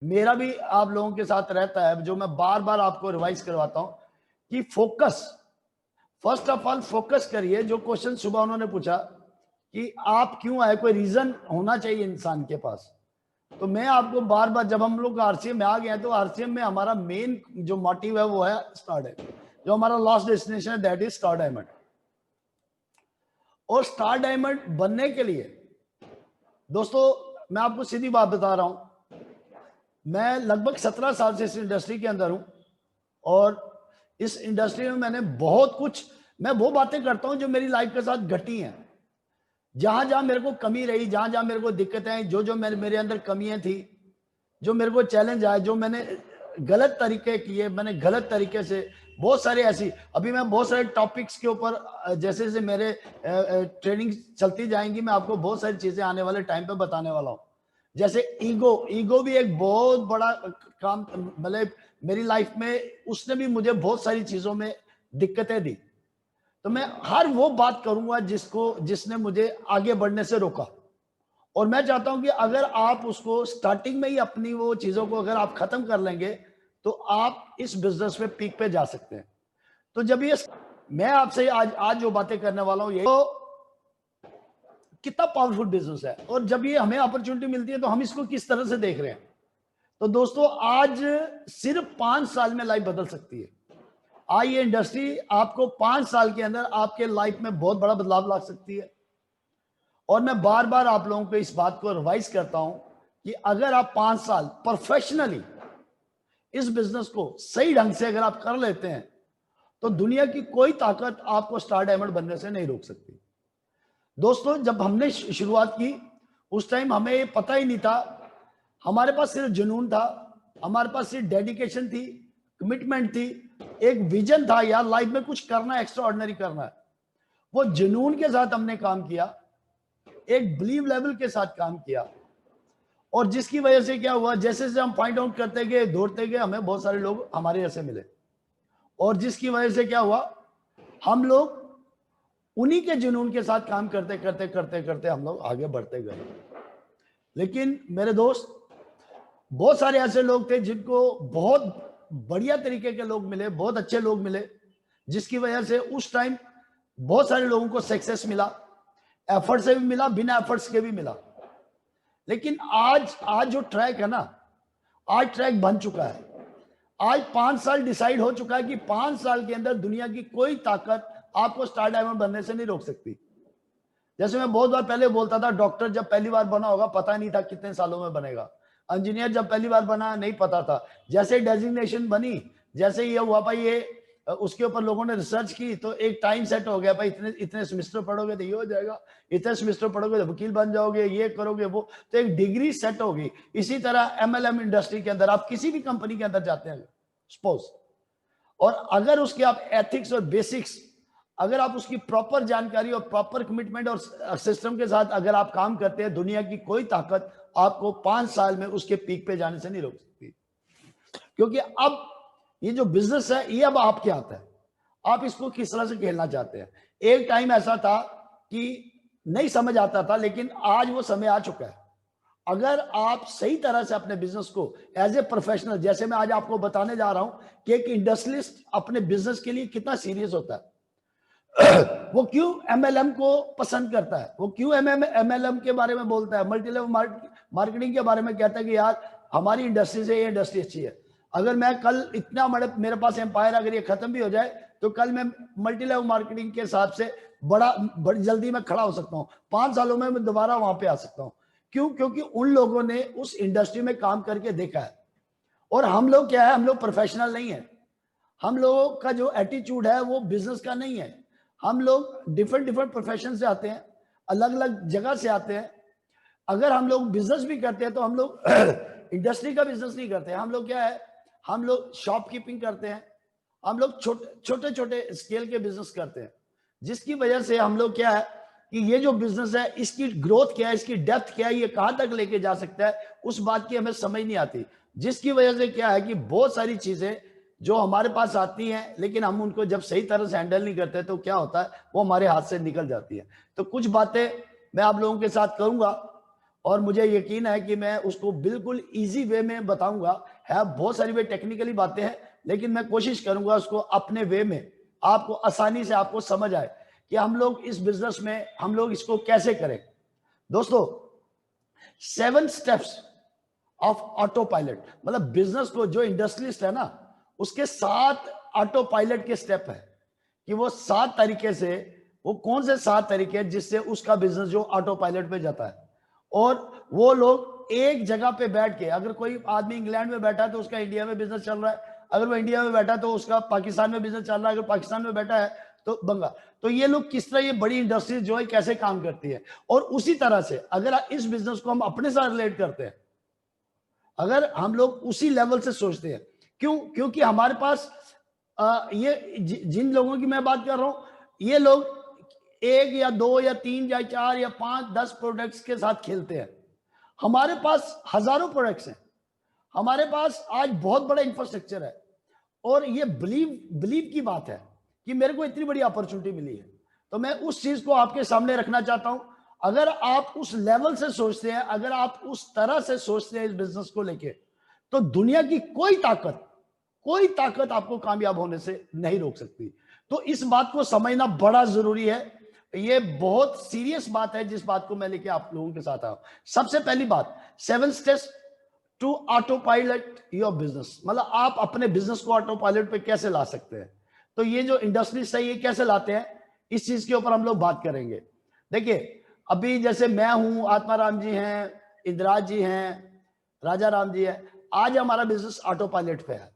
मेरा भी आप लोगों के साथ रहता है, जो मैं बार बार आपको रिवाइज करवाता हूं कि focus, first of all focus करिए। जो क्वेश्चन सुबह उन्होंने पूछा कि आप क्यों आए, कोई रीजन होना चाहिए इंसान के पास। तो मैं आपको बार बार, जब हम लोग आरसीएम में आ गए हैं, तो आरसीएम में हमारा मेन जो मोटिव है वो है स्टार डायमंड। जो हमारा लास्ट डेस्टिनेशन है दैट इज स्टार डायमंड। और स्टार डायमंड बनने के लिए दोस्तों मैं आपको सीधी बात बता रहा हूं, मैं लगभग 17 साल से इस इंडस्ट्री के अंदर हूं। और इस इंडस्ट्री में मैंने बहुत कुछ, मैं वो बातें करता हूं जो मेरी लाइफ के साथ घटी हैं। जहां जहां मेरे को कमी रही, जहां जहां मेरे को दिक्कतें आई, जो जो मेरे अंदर कमियां थी, जो मेरे को चैलेंज आए, जो मैंने गलत तरीके किए, मैंने गलत तरीके से बहुत सारे ऐसी, अभी मैं बहुत सारे टॉपिक्स के ऊपर जैसे जैसे मेरे ट्रेनिंग चलती जाएंगी, मैं आपको बहुत सारी चीजें आने वाले टाइम पे बताने वाला हूं। जैसे ईगो भी एक बहुत बड़ा काम, मतलब मेरी लाइफ में उसने भी मुझे बहुत सारी चीजों में दिक्कतें दी। तो मैं हर वो बात करूंगा जिसने मुझे आगे बढ़ने से रोका। और मैं चाहता हूं कि अगर आप उसको स्टार्टिंग में ही अपनी वो चीजों को अगर आप खत्म कर लेंगे, तो आप इस बिजनेस में पीक पे जा सकते हैं। तो जब ये मैं आपसे आज आज जो बातें करने वाला हूं, ये तो कितना पावरफुल बिजनेस है, और जब ये हमें अपॉर्चुनिटी मिलती है तो हम इसको किस तरह से देख रहे हैं। तो दोस्तों आज सिर्फ 5 साल में लाइफ बदल सकती है। आज ये इंडस्ट्री आपको 5 साल के अंदर आपके लाइफ में बहुत बड़ा बदलाव ला सकती है। और मैं बार बार आप लोगों को इस बात को रिवाइज करता हूं कि अगर आप 5 साल प्रोफेशनली इस बिजनेस को सही ढंग से अगर आप कर लेते हैं, तो दुनिया की कोई ताकत आपको स्टार डायमंड बनने से नहीं रोक सकती। दोस्तों जब हमने शुरुआत की, उस टाइम हमें ये पता ही नहीं था। हमारे पास सिर्फ जुनून था, हमारे पास सिर्फ डेडिकेशन थी, कमिटमेंट थी, एक विजन था, यार लाइफ में कुछ करना है, एक्स्ट्रा ऑर्डिनरी करना है। वो जुनून के साथ हमने काम किया, एक बिलीव लेवल के साथ काम किया। और जिसकी वजह से क्या हुआ, जैसे जैसे हम फाइंड आउट करते गए, दौड़ते गए, हमें बहुत सारे लोग हमारे जैसे मिले। और जिसकी वजह से क्या हुआ, हम लोग उन्हीं के जुनून के साथ काम करते करते करते करते हम लोग आगे बढ़ते गए। लेकिन मेरे दोस्त, बहुत सारे ऐसे लोग थे जिनको बहुत बढ़िया तरीके के लोग मिले, बहुत अच्छे लोग मिले, जिसकी वजह से उस टाइम बहुत सारे लोगों को सक्सेस मिला, एफर्ट से भी मिला, बिना एफर्ट्स के भी मिला। लेकिन आज जो ट्रैक है ना, आज ट्रैक बन चुका है। आज 5 साल डिसाइड हो चुका है कि 5 साल के अंदर दुनिया की कोई ताकत आपको स्टार डायमंड बनने से नहीं रोक सकती। जैसे मैं बहुत बार पहले बोलता था, डॉक्टर जब पहली बार बना होगा पता नहीं था कितने सालों में बनेगा। इंजीनियर जब पहली बार बना नहीं पता था, जैसे डेजिग्नेशन बनी, जैसे ये हुआ भाई, ये उसके ऊपर लोगों ने रिसर्च की, तो एक टाइम सेट हो गया भाई, इतने इतने सेमेस्टर पढ़ोगे तो ये हो जाएगा, इतने सेमेस्टर पढ़ोगे तो वकील बन जाओगे, ये करोगे वो, तो एक डिग्री सेट होगी। इसी तरह एमएलएम इंडस्ट्री के अंदर आप किसी भी कंपनी के अंदर जाते हैं सपोज, और अगर उसके आप एथिक्स और बेसिक्स, अगर आप उसकी प्रॉपर जानकारी और प्रॉपर कमिटमेंट और सिस्टम के साथ अगर आप काम करते हैं, दुनिया की कोई ताकत आपको 5 साल में उसके पीक पे जाने से नहीं रोक सकती। क्योंकि अब ये जो बिजनेस है ये अब आपके हाथ है, आप इसको किस तरह से खेलना चाहते हैं। एक टाइम ऐसा था कि नहीं समझ आता था, लेकिन आज वो समय आ चुका है। अगर आप सही तरह से अपने बिजनेस को एज ए प्रोफेशनल, जैसे मैं आज आपको बताने जा रहा हूं कि एक इंडस्ट्रियलिस्ट अपने बिजनेस के लिए कितना सीरियस होता है, वो क्यों एमएलएम को पसंद करता है, वो क्यों एमएलएम के बारे में बोलता है, मल्टी लेवल मार्केटिंग के बारे में कहता है कि यार हमारी इंडस्ट्री से ये इंडस्ट्री अच्छी है। अगर मैं कल इतना मेरे पास एम्पायर अगर ये खत्म भी हो जाए, तो कल मैं मल्टी लेवल मार्केटिंग के हिसाब से बड़ी जल्दी मैं खड़ा हो सकता हूँ, 5 सालों में मैं दोबारा वहां पे आ सकता हूँ। क्यों? क्योंकि उन लोगों ने उस इंडस्ट्री में काम करके देखा है। और हम लोग क्या है, हम लोग प्रोफेशनल नहीं है। हम लोगों का जो एटीट्यूड है वो बिजनेस का नहीं है। हम लोग डिफरेंट डिफरेंट प्रोफेशन से आते हैं, अलग अलग जगह से आते हैं। अगर हम लोग बिजनेस भी करते हैं तो हम लोग इंडस्ट्री का बिजनेस नहीं करते हैं। हम लोग क्या है, हम लोग शॉपकीपिंग करते हैं, हम लोग छोटे छोटे स्केल के बिजनेस करते हैं। जिसकी वजह से हम लोग क्या है कि ये जो बिजनेस है इसकी ग्रोथ क्या है, इसकी डेप्थ क्या है, ये कहां तक लेके जा सकता है, उस बात की हमें समझ नहीं आती। जिसकी वजह से क्या है कि बहुत सारी चीजें जो हमारे पास आती हैं, लेकिन हम उनको जब सही तरह से हैंडल नहीं करते तो क्या होता है, वो हमारे हाथ से निकल जाती है। तो कुछ बातें मैं आप लोगों के साथ करूंगा, और मुझे यकीन है कि मैं उसको बिल्कुल इजी वे में बताऊंगा। है बहुत सारी वे टेक्निकली बातें हैं, लेकिन मैं कोशिश करूंगा उसको अपने वे में आपको आसानी से आपको समझ आए कि हम लोग इस बिजनेस में हम लोग इसको कैसे करें। दोस्तों, 7 स्टेप्स ऑफ ऑटो पायलट, मतलब बिजनेस को जो इंडस्ट्रियलिस्ट है ना, उसके 7 ऑटो पायलट के स्टेप है कि वो 7 तरीके से, वो कौन से 7 तरीके हैं जिससे उसका बिजनेस जो ऑटो पायलट पे जाता है। और वो लोग एक जगह पे बैठ के, अगर कोई आदमी इंग्लैंड में बैठा है तो उसका इंडिया में बिजनेस चल रहा है, अगर वो इंडिया में बैठा है तो उसका पाकिस्तान में बिजनेस चल रहा है, अगर पाकिस्तान में बैठा है तो बंगा। तो ये लोग किस तरह, ये बड़ी इंडस्ट्रीज जो है कैसे काम करती है। और उसी तरह से अगर इस बिजनेस को हम अपने साथ रिलेट करते हैं, अगर हम लोग उसी लेवल से सोचते हैं, क्योंकि हमारे पास ये जिन लोगों की मैं बात कर रहा हूं, ये लोग 1 या 2 या 3 या 4 या 5 10 प्रोडक्ट्स के साथ खेलते हैं। हमारे पास हजारों प्रोडक्ट्स हैं, हमारे पास आज बहुत बड़ा इंफ्रास्ट्रक्चर है, और ये बिलीव की बात है कि मेरे को इतनी बड़ी अपॉर्चुनिटी मिली है। तो मैं उस चीज को आपके सामने रखना चाहता हूं। अगर आप उस लेवल से सोचते हैं, अगर आप उस तरह से सोचते हैं इस बिजनेस को लेके, तो दुनिया की कोई ताकत आपको कामयाब होने से नहीं रोक सकती। तो इस बात को समझना बड़ा जरूरी है। ये बहुत सीरियस बात है जिस बात को मैं लेके आप लोगों के साथ आया। सबसे पहली बात, 7 steps to autopilot your business, मतलब आप अपने बिजनेस को ऑटो पायलट पे कैसे ला सकते हैं। तो ये जो इंडस्ट्री से ये कैसे लाते हैं, इस चीज के ऊपर हम लोग बात करेंगे। देखिए, अभी जैसे मैं हूं, आत्माराम जी हैं, इंद्राज जी हैं, राजा राम जी है, आज हमारा बिजनेस ऑटो पायलट पे है।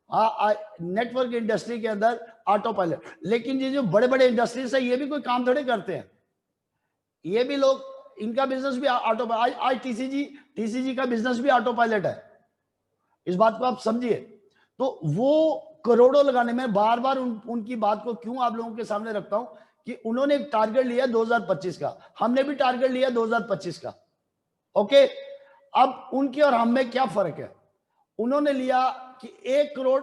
नेटवर्क इंडस्ट्री के अंदर ऑटो पायलट। लेकिन ये जो बड़े बड़े इंडस्ट्रीज है, ये भी कोई काम थोड़े करते हैं, ये भी लोग, इनका बिजनेस भी ऑटो, आज टीसीजी का बिजनेस भी ऑटो पायलट है। इस बात को आप समझिए। तो वो करोड़ों लगाने में बार बार उनकी बात को क्यों आप लोगों के सामने रखता हूं कि उन्होंने एक टारगेट लिया 2025 का, हमने भी टारगेट लिया 2025 का। ओके, अब उनके और हम में क्या फर्क है। उन्होंने लिया कि 1 करोड़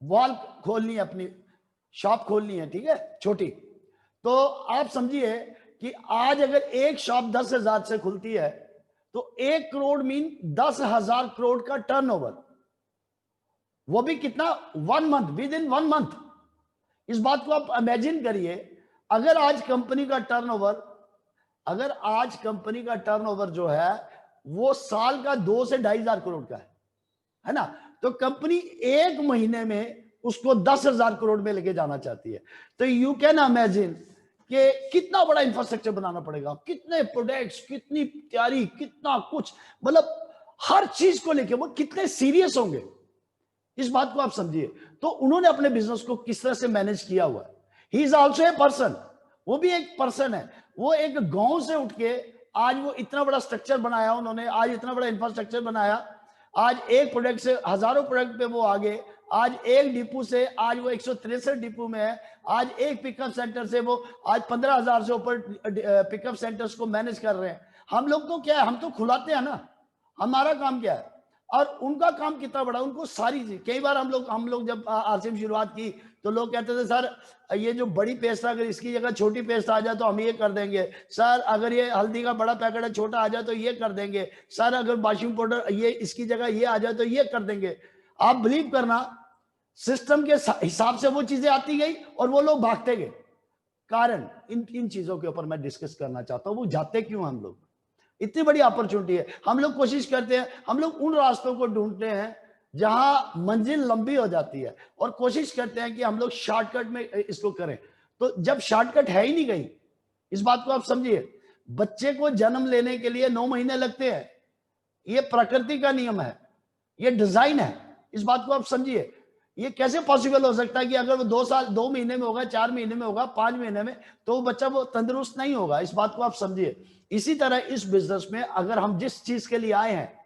वॉल खोलनी है, अपनी शॉप खोलनी है, ठीक है, छोटी। तो आप समझिए कि आज अगर एक शॉप 10,000 से खुलती है तो 1 करोड़ मीन 10,000 करोड़ का टर्नओवर, वो भी कितना, 1 मंथ, विद इन 1 मंथ। इस बात को आप इमेजिन करिए। अगर आज कंपनी का टर्नओवर जो है वो साल का 2 से 2,500 करोड़ का है ना, तो कंपनी एक महीने में उसको 10,000 करोड़ में लेके जाना चाहती है। तो यू कैन इमेजिन कि कितना बड़ा इंफ्रास्ट्रक्चर बनाना पड़ेगा, कितने प्रोडक्ट्स, कितनी तैयारी, कितना कुछ, मतलब हर चीज को लेके वो कितने सीरियस होंगे, इस बात को आप समझिए। तो उन्होंने अपने बिजनेस को किस तरह से मैनेज किया हुआ है। He is also a person, वो भी एक पर्सन है। वो एक गांव से उठ के आज वो इतना बड़ा स्ट्रक्चर बनाया उन्होंने, आज इतना बड़ा इंफ्रास्ट्रक्चर बनाया। आज एक प्रोडक्ट से हजारों प्रोडक्ट पे वो आगे, आज एक डिपो से आज वो 163 डिपो में है। आज एक पिकअप सेंटर से वो आज 15,000 से ऊपर पिकअप सेंटर्स को मैनेज कर रहे हैं। हम लोग तो क्या है, हम तो खुलाते हैं ना, हमारा काम क्या है। और उनका काम कितना बड़ा, उनको सारी चीज। कई बार हम लोग जब आरसीएम शुरुआत की तो लोग कहते थे, सर ये जो बड़ी पेस्ट अगर इसकी जगह छोटी पेस्ट आ जाए तो हम ये कर देंगे, सर अगर ये हल्दी का बड़ा पैकेट है छोटा आ जाए तो ये कर देंगे, सर अगर वॉशिंग पाउडर ये इसकी जगह ये आ जाए तो ये कर देंगे। आप बिलीव करना, सिस्टम के हिसाब से वो चीजें आती गई और वो लोग भागते गए। कारण इन चीजों के ऊपर मैं डिस्कस करना चाहता हूं, वो जाते क्यों हम लोग। इतनी बड़ी अपॉर्चुनिटी है, हम लोग कोशिश करते हैं, हम लोग उन रास्तों को ढूंढते हैं जहां मंजिल लंबी हो जाती है, और कोशिश करते हैं कि हम लोग शॉर्टकट में इसको करें। तो जब शॉर्टकट है ही नहीं कहीं, इस बात को आप समझिए। बच्चे को जन्म लेने के लिए 9 महीने लगते हैं, ये प्रकृति का नियम है, ये डिजाइन है। इस बात को आप समझिए। ये कैसे पॉसिबल हो सकता है कि अगर वो 2 महीने में होगा, 4 महीने में होगा, 5 महीने में, तो वो बच्चा वो तंदुरुस्त नहीं होगा। इस बात को आप समझिए। इसी तरह इस बिजनेस में अगर हम जिस चीज के लिए आए हैं,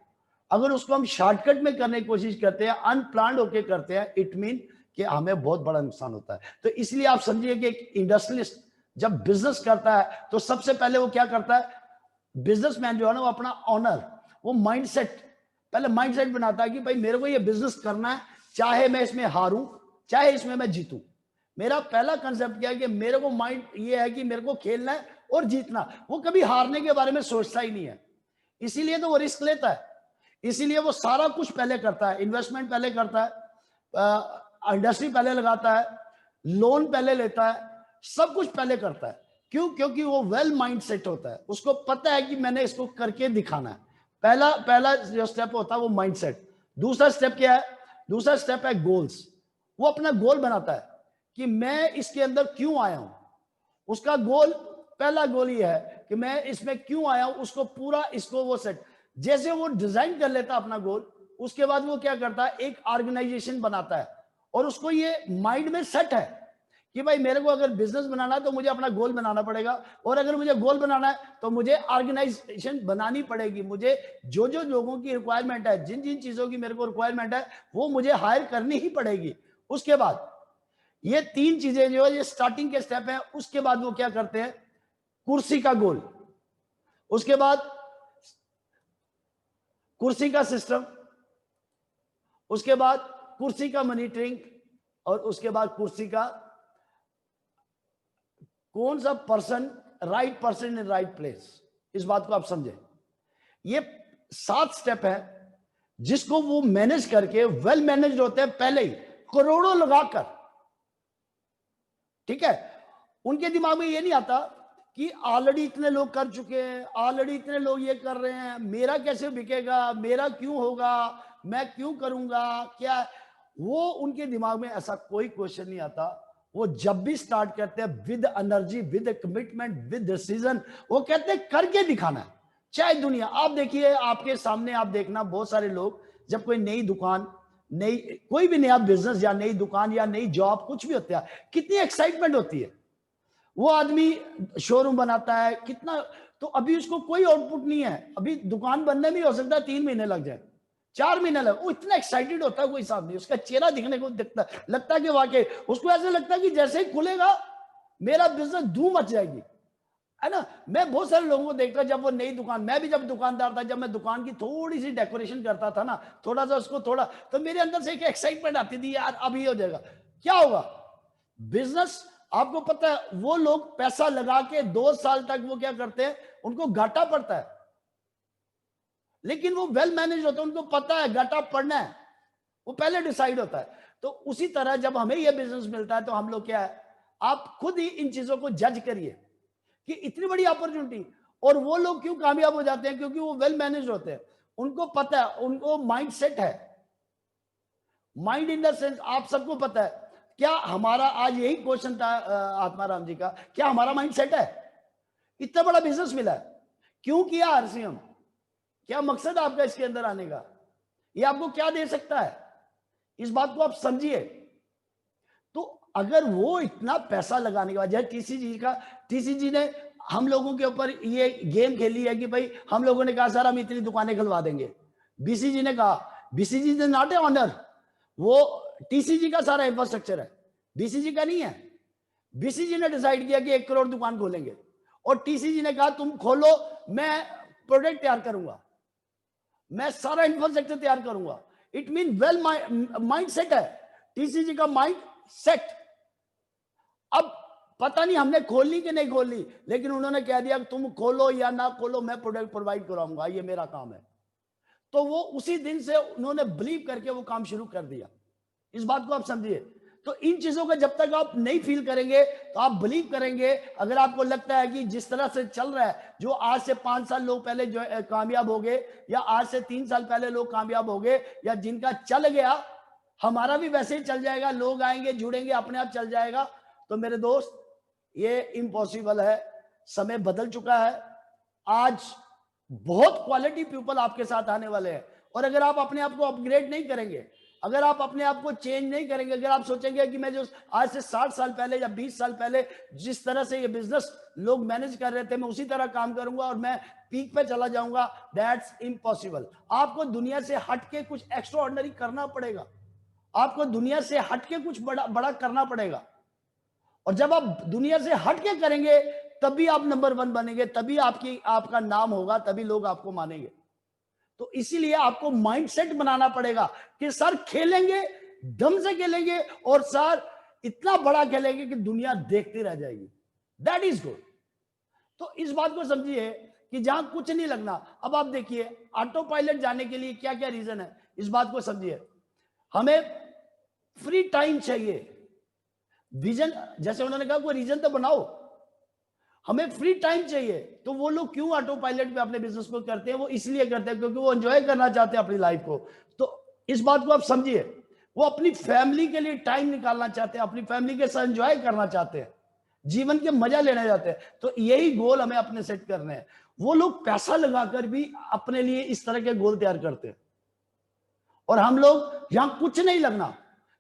अगर उसको हम शॉर्टकट में करने की कोशिश करते हैं, अनप्लान्ड होके करते हैं, इट मीन कि हमें बहुत बड़ा नुकसान होता है। तो इसलिए आप समझिए कि एक इंडस्ट्रियलिस्ट जब बिजनेस करता है तो सबसे पहले वो क्या करता है, बिजनेसमैन जो है ना, वो अपना ऑनर, वो पहले माइंडसेट बनाता है कि भाई मेरे को ये बिजनेस करना है, चाहे मैं इसमें हारूं चाहे इसमें मैं जीतूं। मेरा पहला कंसेप्ट क्या है कि मेरे को माइंड ये है कि मेरे को खेलना है और जीतना। वो कभी हारने के बारे में सोचता ही नहीं है। इसीलिए तो वो रिस्क लेता है, इसीलिए वो सारा कुछ पहले करता है, इन्वेस्टमेंट पहले करता है, इंडस्ट्री पहले लगाता है, लोन पहले लेता है, सब कुछ पहले करता है। क्यों? क्योंकि वो वेल माइंड सेट होता है, उसको पता है कि मैंने इसको करके दिखाना है। पहला जो स्टेप होता है वो माइंड सेट। दूसरा स्टेप क्या है? दूसरा स्टेप है गोल्स। वो अपना गोल बनाता है कि मैं इसके अंदर क्यों आया हूं। उसका गोल, पहला गोल ये है कि मैं इसमें क्यों आया हूं, उसको पूरा इसको वो सेट, जैसे वो डिजाइन कर लेता अपना गोल, उसके बाद वो क्या करता है, एक ऑर्गेनाइजेशन बनाता है और उसको ये माइंड में सेट है कि भाई मेरे को अगर बिजनेस बनाना है तो मुझे अपना गोल बनाना पड़ेगा, और अगर मुझे गोल बनाना है तो मुझे ऑर्गेनाइजेशन बनानी पड़ेगी। मुझे जो जो लोगों की रिक्वायरमेंट है, जिन जिन चीजों की मेरे को रिक्वायरमेंट है, वो मुझे हायर करनी ही पड़ेगी। उसके बाद ये तीन चीजें जो है ये स्टार्टिंग के स्टेप है। उसके बाद वो क्या करते हैं, कुर्सी का गोल, उसके बाद कुर्सी का सिस्टम, उसके बाद कुर्सी का मॉनिटरिंग, और उसके बाद कुर्सी का कौन सा person, right person in right place. इस बात को आप समझें। ये 7 स्टेप है जिसको वो मैनेज करके, वेल मैनेज होते हैं पहले ही, करोड़ों लगाकर, ठीक है। उनके दिमाग में ये नहीं आता कि ऑलरेडी इतने लोग कर चुके हैं, ऑलरेडी इतने लोग ये कर रहे हैं, मेरा कैसे बिकेगा, मेरा क्यों होगा, मैं क्यों करूंगा, क्या। वो उनके दिमाग में ऐसा कोई क्वेश्चन नहीं आता। वो जब भी स्टार्ट करते हैं with energy, with commitment, with decision, वो कहते हैं करके दिखाना है। चाहे दुनिया, आप देखिए आपके सामने, आप देखना बहुत सारे लोग जब कोई नई दुकान, नई कोई भी नया बिजनेस या नई दुकान या नई जॉब कुछ भी होता है, कितनी एक्साइटमेंट होती है। वो आदमी शोरूम बनाता है, कितना, तो अभी उसको कोई आउटपुट नहीं है, अभी दुकान बनने में हो सकता है 3 महीने लग जाए, 4 महीने लग, वो इतना एक्साइटेड होता है, कोई हिसाब नहीं। उसका चेहरा दिखने को दिखता, लगता है कि वाकई उसको ऐसा लगता है कि जैसे ही खुलेगा मेरा बिजनेस धूम मच जाएगी, है ना। मैं बहुत सारे लोगों को देखता, जब वो नई दुकान, मैं भी जब दुकानदार था, जब मैं दुकान की थोड़ी सी डेकोरेशन करता था ना, थोड़ा सा उसको थोड़ा, तो मेरे अंदर से एक एक्साइटमेंट आती थी, यार अभी हो जाएगा, क्या होगा बिजनेस। आपको पता है वो लोग पैसा लगा के 2 साल तक वो क्या करते हैं, उनको घाटा पड़ता है, लेकिन वो वेल मैनेज होते हैं, उनको पता है घाटा पड़ना है, वो पहले डिसाइड होता है। तो उसी तरह जब हमें ये बिजनेस मिलता है तो हम लोग क्या है, आप खुद ही इन चीजों को जज करिए कि इतनी बड़ी अपॉर्चुनिटी, और वो लोग क्यों कामयाब हो जाते हैं, क्योंकि वो वेल मैनेज होते हैं, उनको पता है, उनको माइंड सेट है। माइंड इन द सेंस, आप सबको पता है, क्या हमारा आज यही क्वेश्चन था आत्माराम जी का, क्या हमारा माइंड सेट है? इतना बड़ा बिजनेस मिला है, क्यों किया आरसीएम, क्या मकसद आपका इसके अंदर आने का, ये आपको क्या दे सकता है, इस बात को आप समझिए। तो अगर वो इतना पैसा लगाने के बाद, जैसे टीसीजी ने हम लोगों के ऊपर ये गेम खेली है कि भाई हम लोगों ने कहा सर हम इतनी दुकानें खुलवा देंगे, बीसीजी ने कहा, BCG is not a honour, वो टीसीजी का सारा इंफ्रास्ट्रक्चर है, बीसीजी का नहीं है। बीसीजी ने डिसाइड किया कि 1 करोड़ दुकान खोलेंगे, और टीसीजी ने कहा तुम खोलो, मैं प्रोडक्ट तैयार करूंगा, मैं सारा इंफ्रास्ट्रक्चर तैयार करूंगा। It mean well mind set है, टीसीजी का माइंड सेट। अब पता नहीं हमने खोलनी कि नहीं खोलनी, लेकिन उन्होंने कह दिया तुम खोलो या ना खोलो, मैं प्रोडक्ट प्रोवाइड कराऊंगा, ये मेरा काम है। तो वो उसी दिन से उन्होंने बिलीव करके वो काम शुरू कर दिया। इस बात को आप समझिए। तो इन चीजों का जब तक आप नहीं फील करेंगे तो आप बिलीव करेंगे। अगर आपको लगता है कि जिस तरह से चल रहा है, जो आज से 5 साल लोग पहले जो कामयाब हो गए, या आज से 3 साल पहले लोग कामयाब हो गए, या जिनका चल गया, हमारा भी वैसे ही चल जाएगा, लोग आएंगे जुड़ेंगे, अपने आप चल जाएगा, तो मेरे दोस्त ये इम्पॉसिबल है। समय बदल चुका है। आज बहुत क्वालिटी पीपल आपके साथ आने वाले हैं, और अगर आप अपने आप को अपग्रेड नहीं करेंगे, अगर आप अपने आप को चेंज नहीं करेंगे, अगर आप सोचेंगे कि मैं जो आज से 60 साल पहले या 20 साल पहले जिस तरह से ये बिजनेस लोग मैनेज कर रहे थे, मैं उसी तरह काम करूंगा और मैं पीक पे चला जाऊंगा, दैट्स इम्पॉसिबल। आपको दुनिया से हटके कुछ एक्स्ट्रा ऑर्डिनरी करना पड़ेगा, आपको दुनिया से हटके कुछ बड़ा बड़ा करना पड़ेगा, और जब आप दुनिया से हटके करेंगे तभी आप नंबर 1 बनेंगे, तभी आपका नाम होगा, तभी लोग आपको मानेंगे। तो इसीलिए आपको माइंडसेट बनाना पड़ेगा कि सर खेलेंगे, दम से खेलेंगे, और सर इतना बड़ा खेलेंगे कि दुनिया देखती रह जाएगी। That is good. तो इस बात को समझिए कि जहां कुछ नहीं लगना। अब आप देखिए ऑटो पायलट जाने के लिए क्या क्या रीजन है, इस बात को समझिए। हमें फ्री टाइम चाहिए, विजन, जैसे उन्होंने कहा कोई रीजन तो बनाओ, हमें फ्री टाइम चाहिए। तो वो लोग क्यों ऑटो पायलट पे अपने बिजनेस को करते हैं? वो इसलिए करते हैं क्योंकि वो एंजॉय करना चाहते हैं अपनी लाइफ को। तो इस बात को आप समझिए, वो अपनी फैमिली के लिए टाइम निकालना चाहते हैं, अपनी फैमिली के साथ एंजॉय करना चाहते हैं, जीवन के मजा लेना चाहते हैं। तो यही गोल हमें अपने सेट करने हैं। वो लोग पैसा लगाकर भी अपने लिए इस तरह के गोल तैयार करते हैं, और हम लोग यहां कुछ नहीं लगना,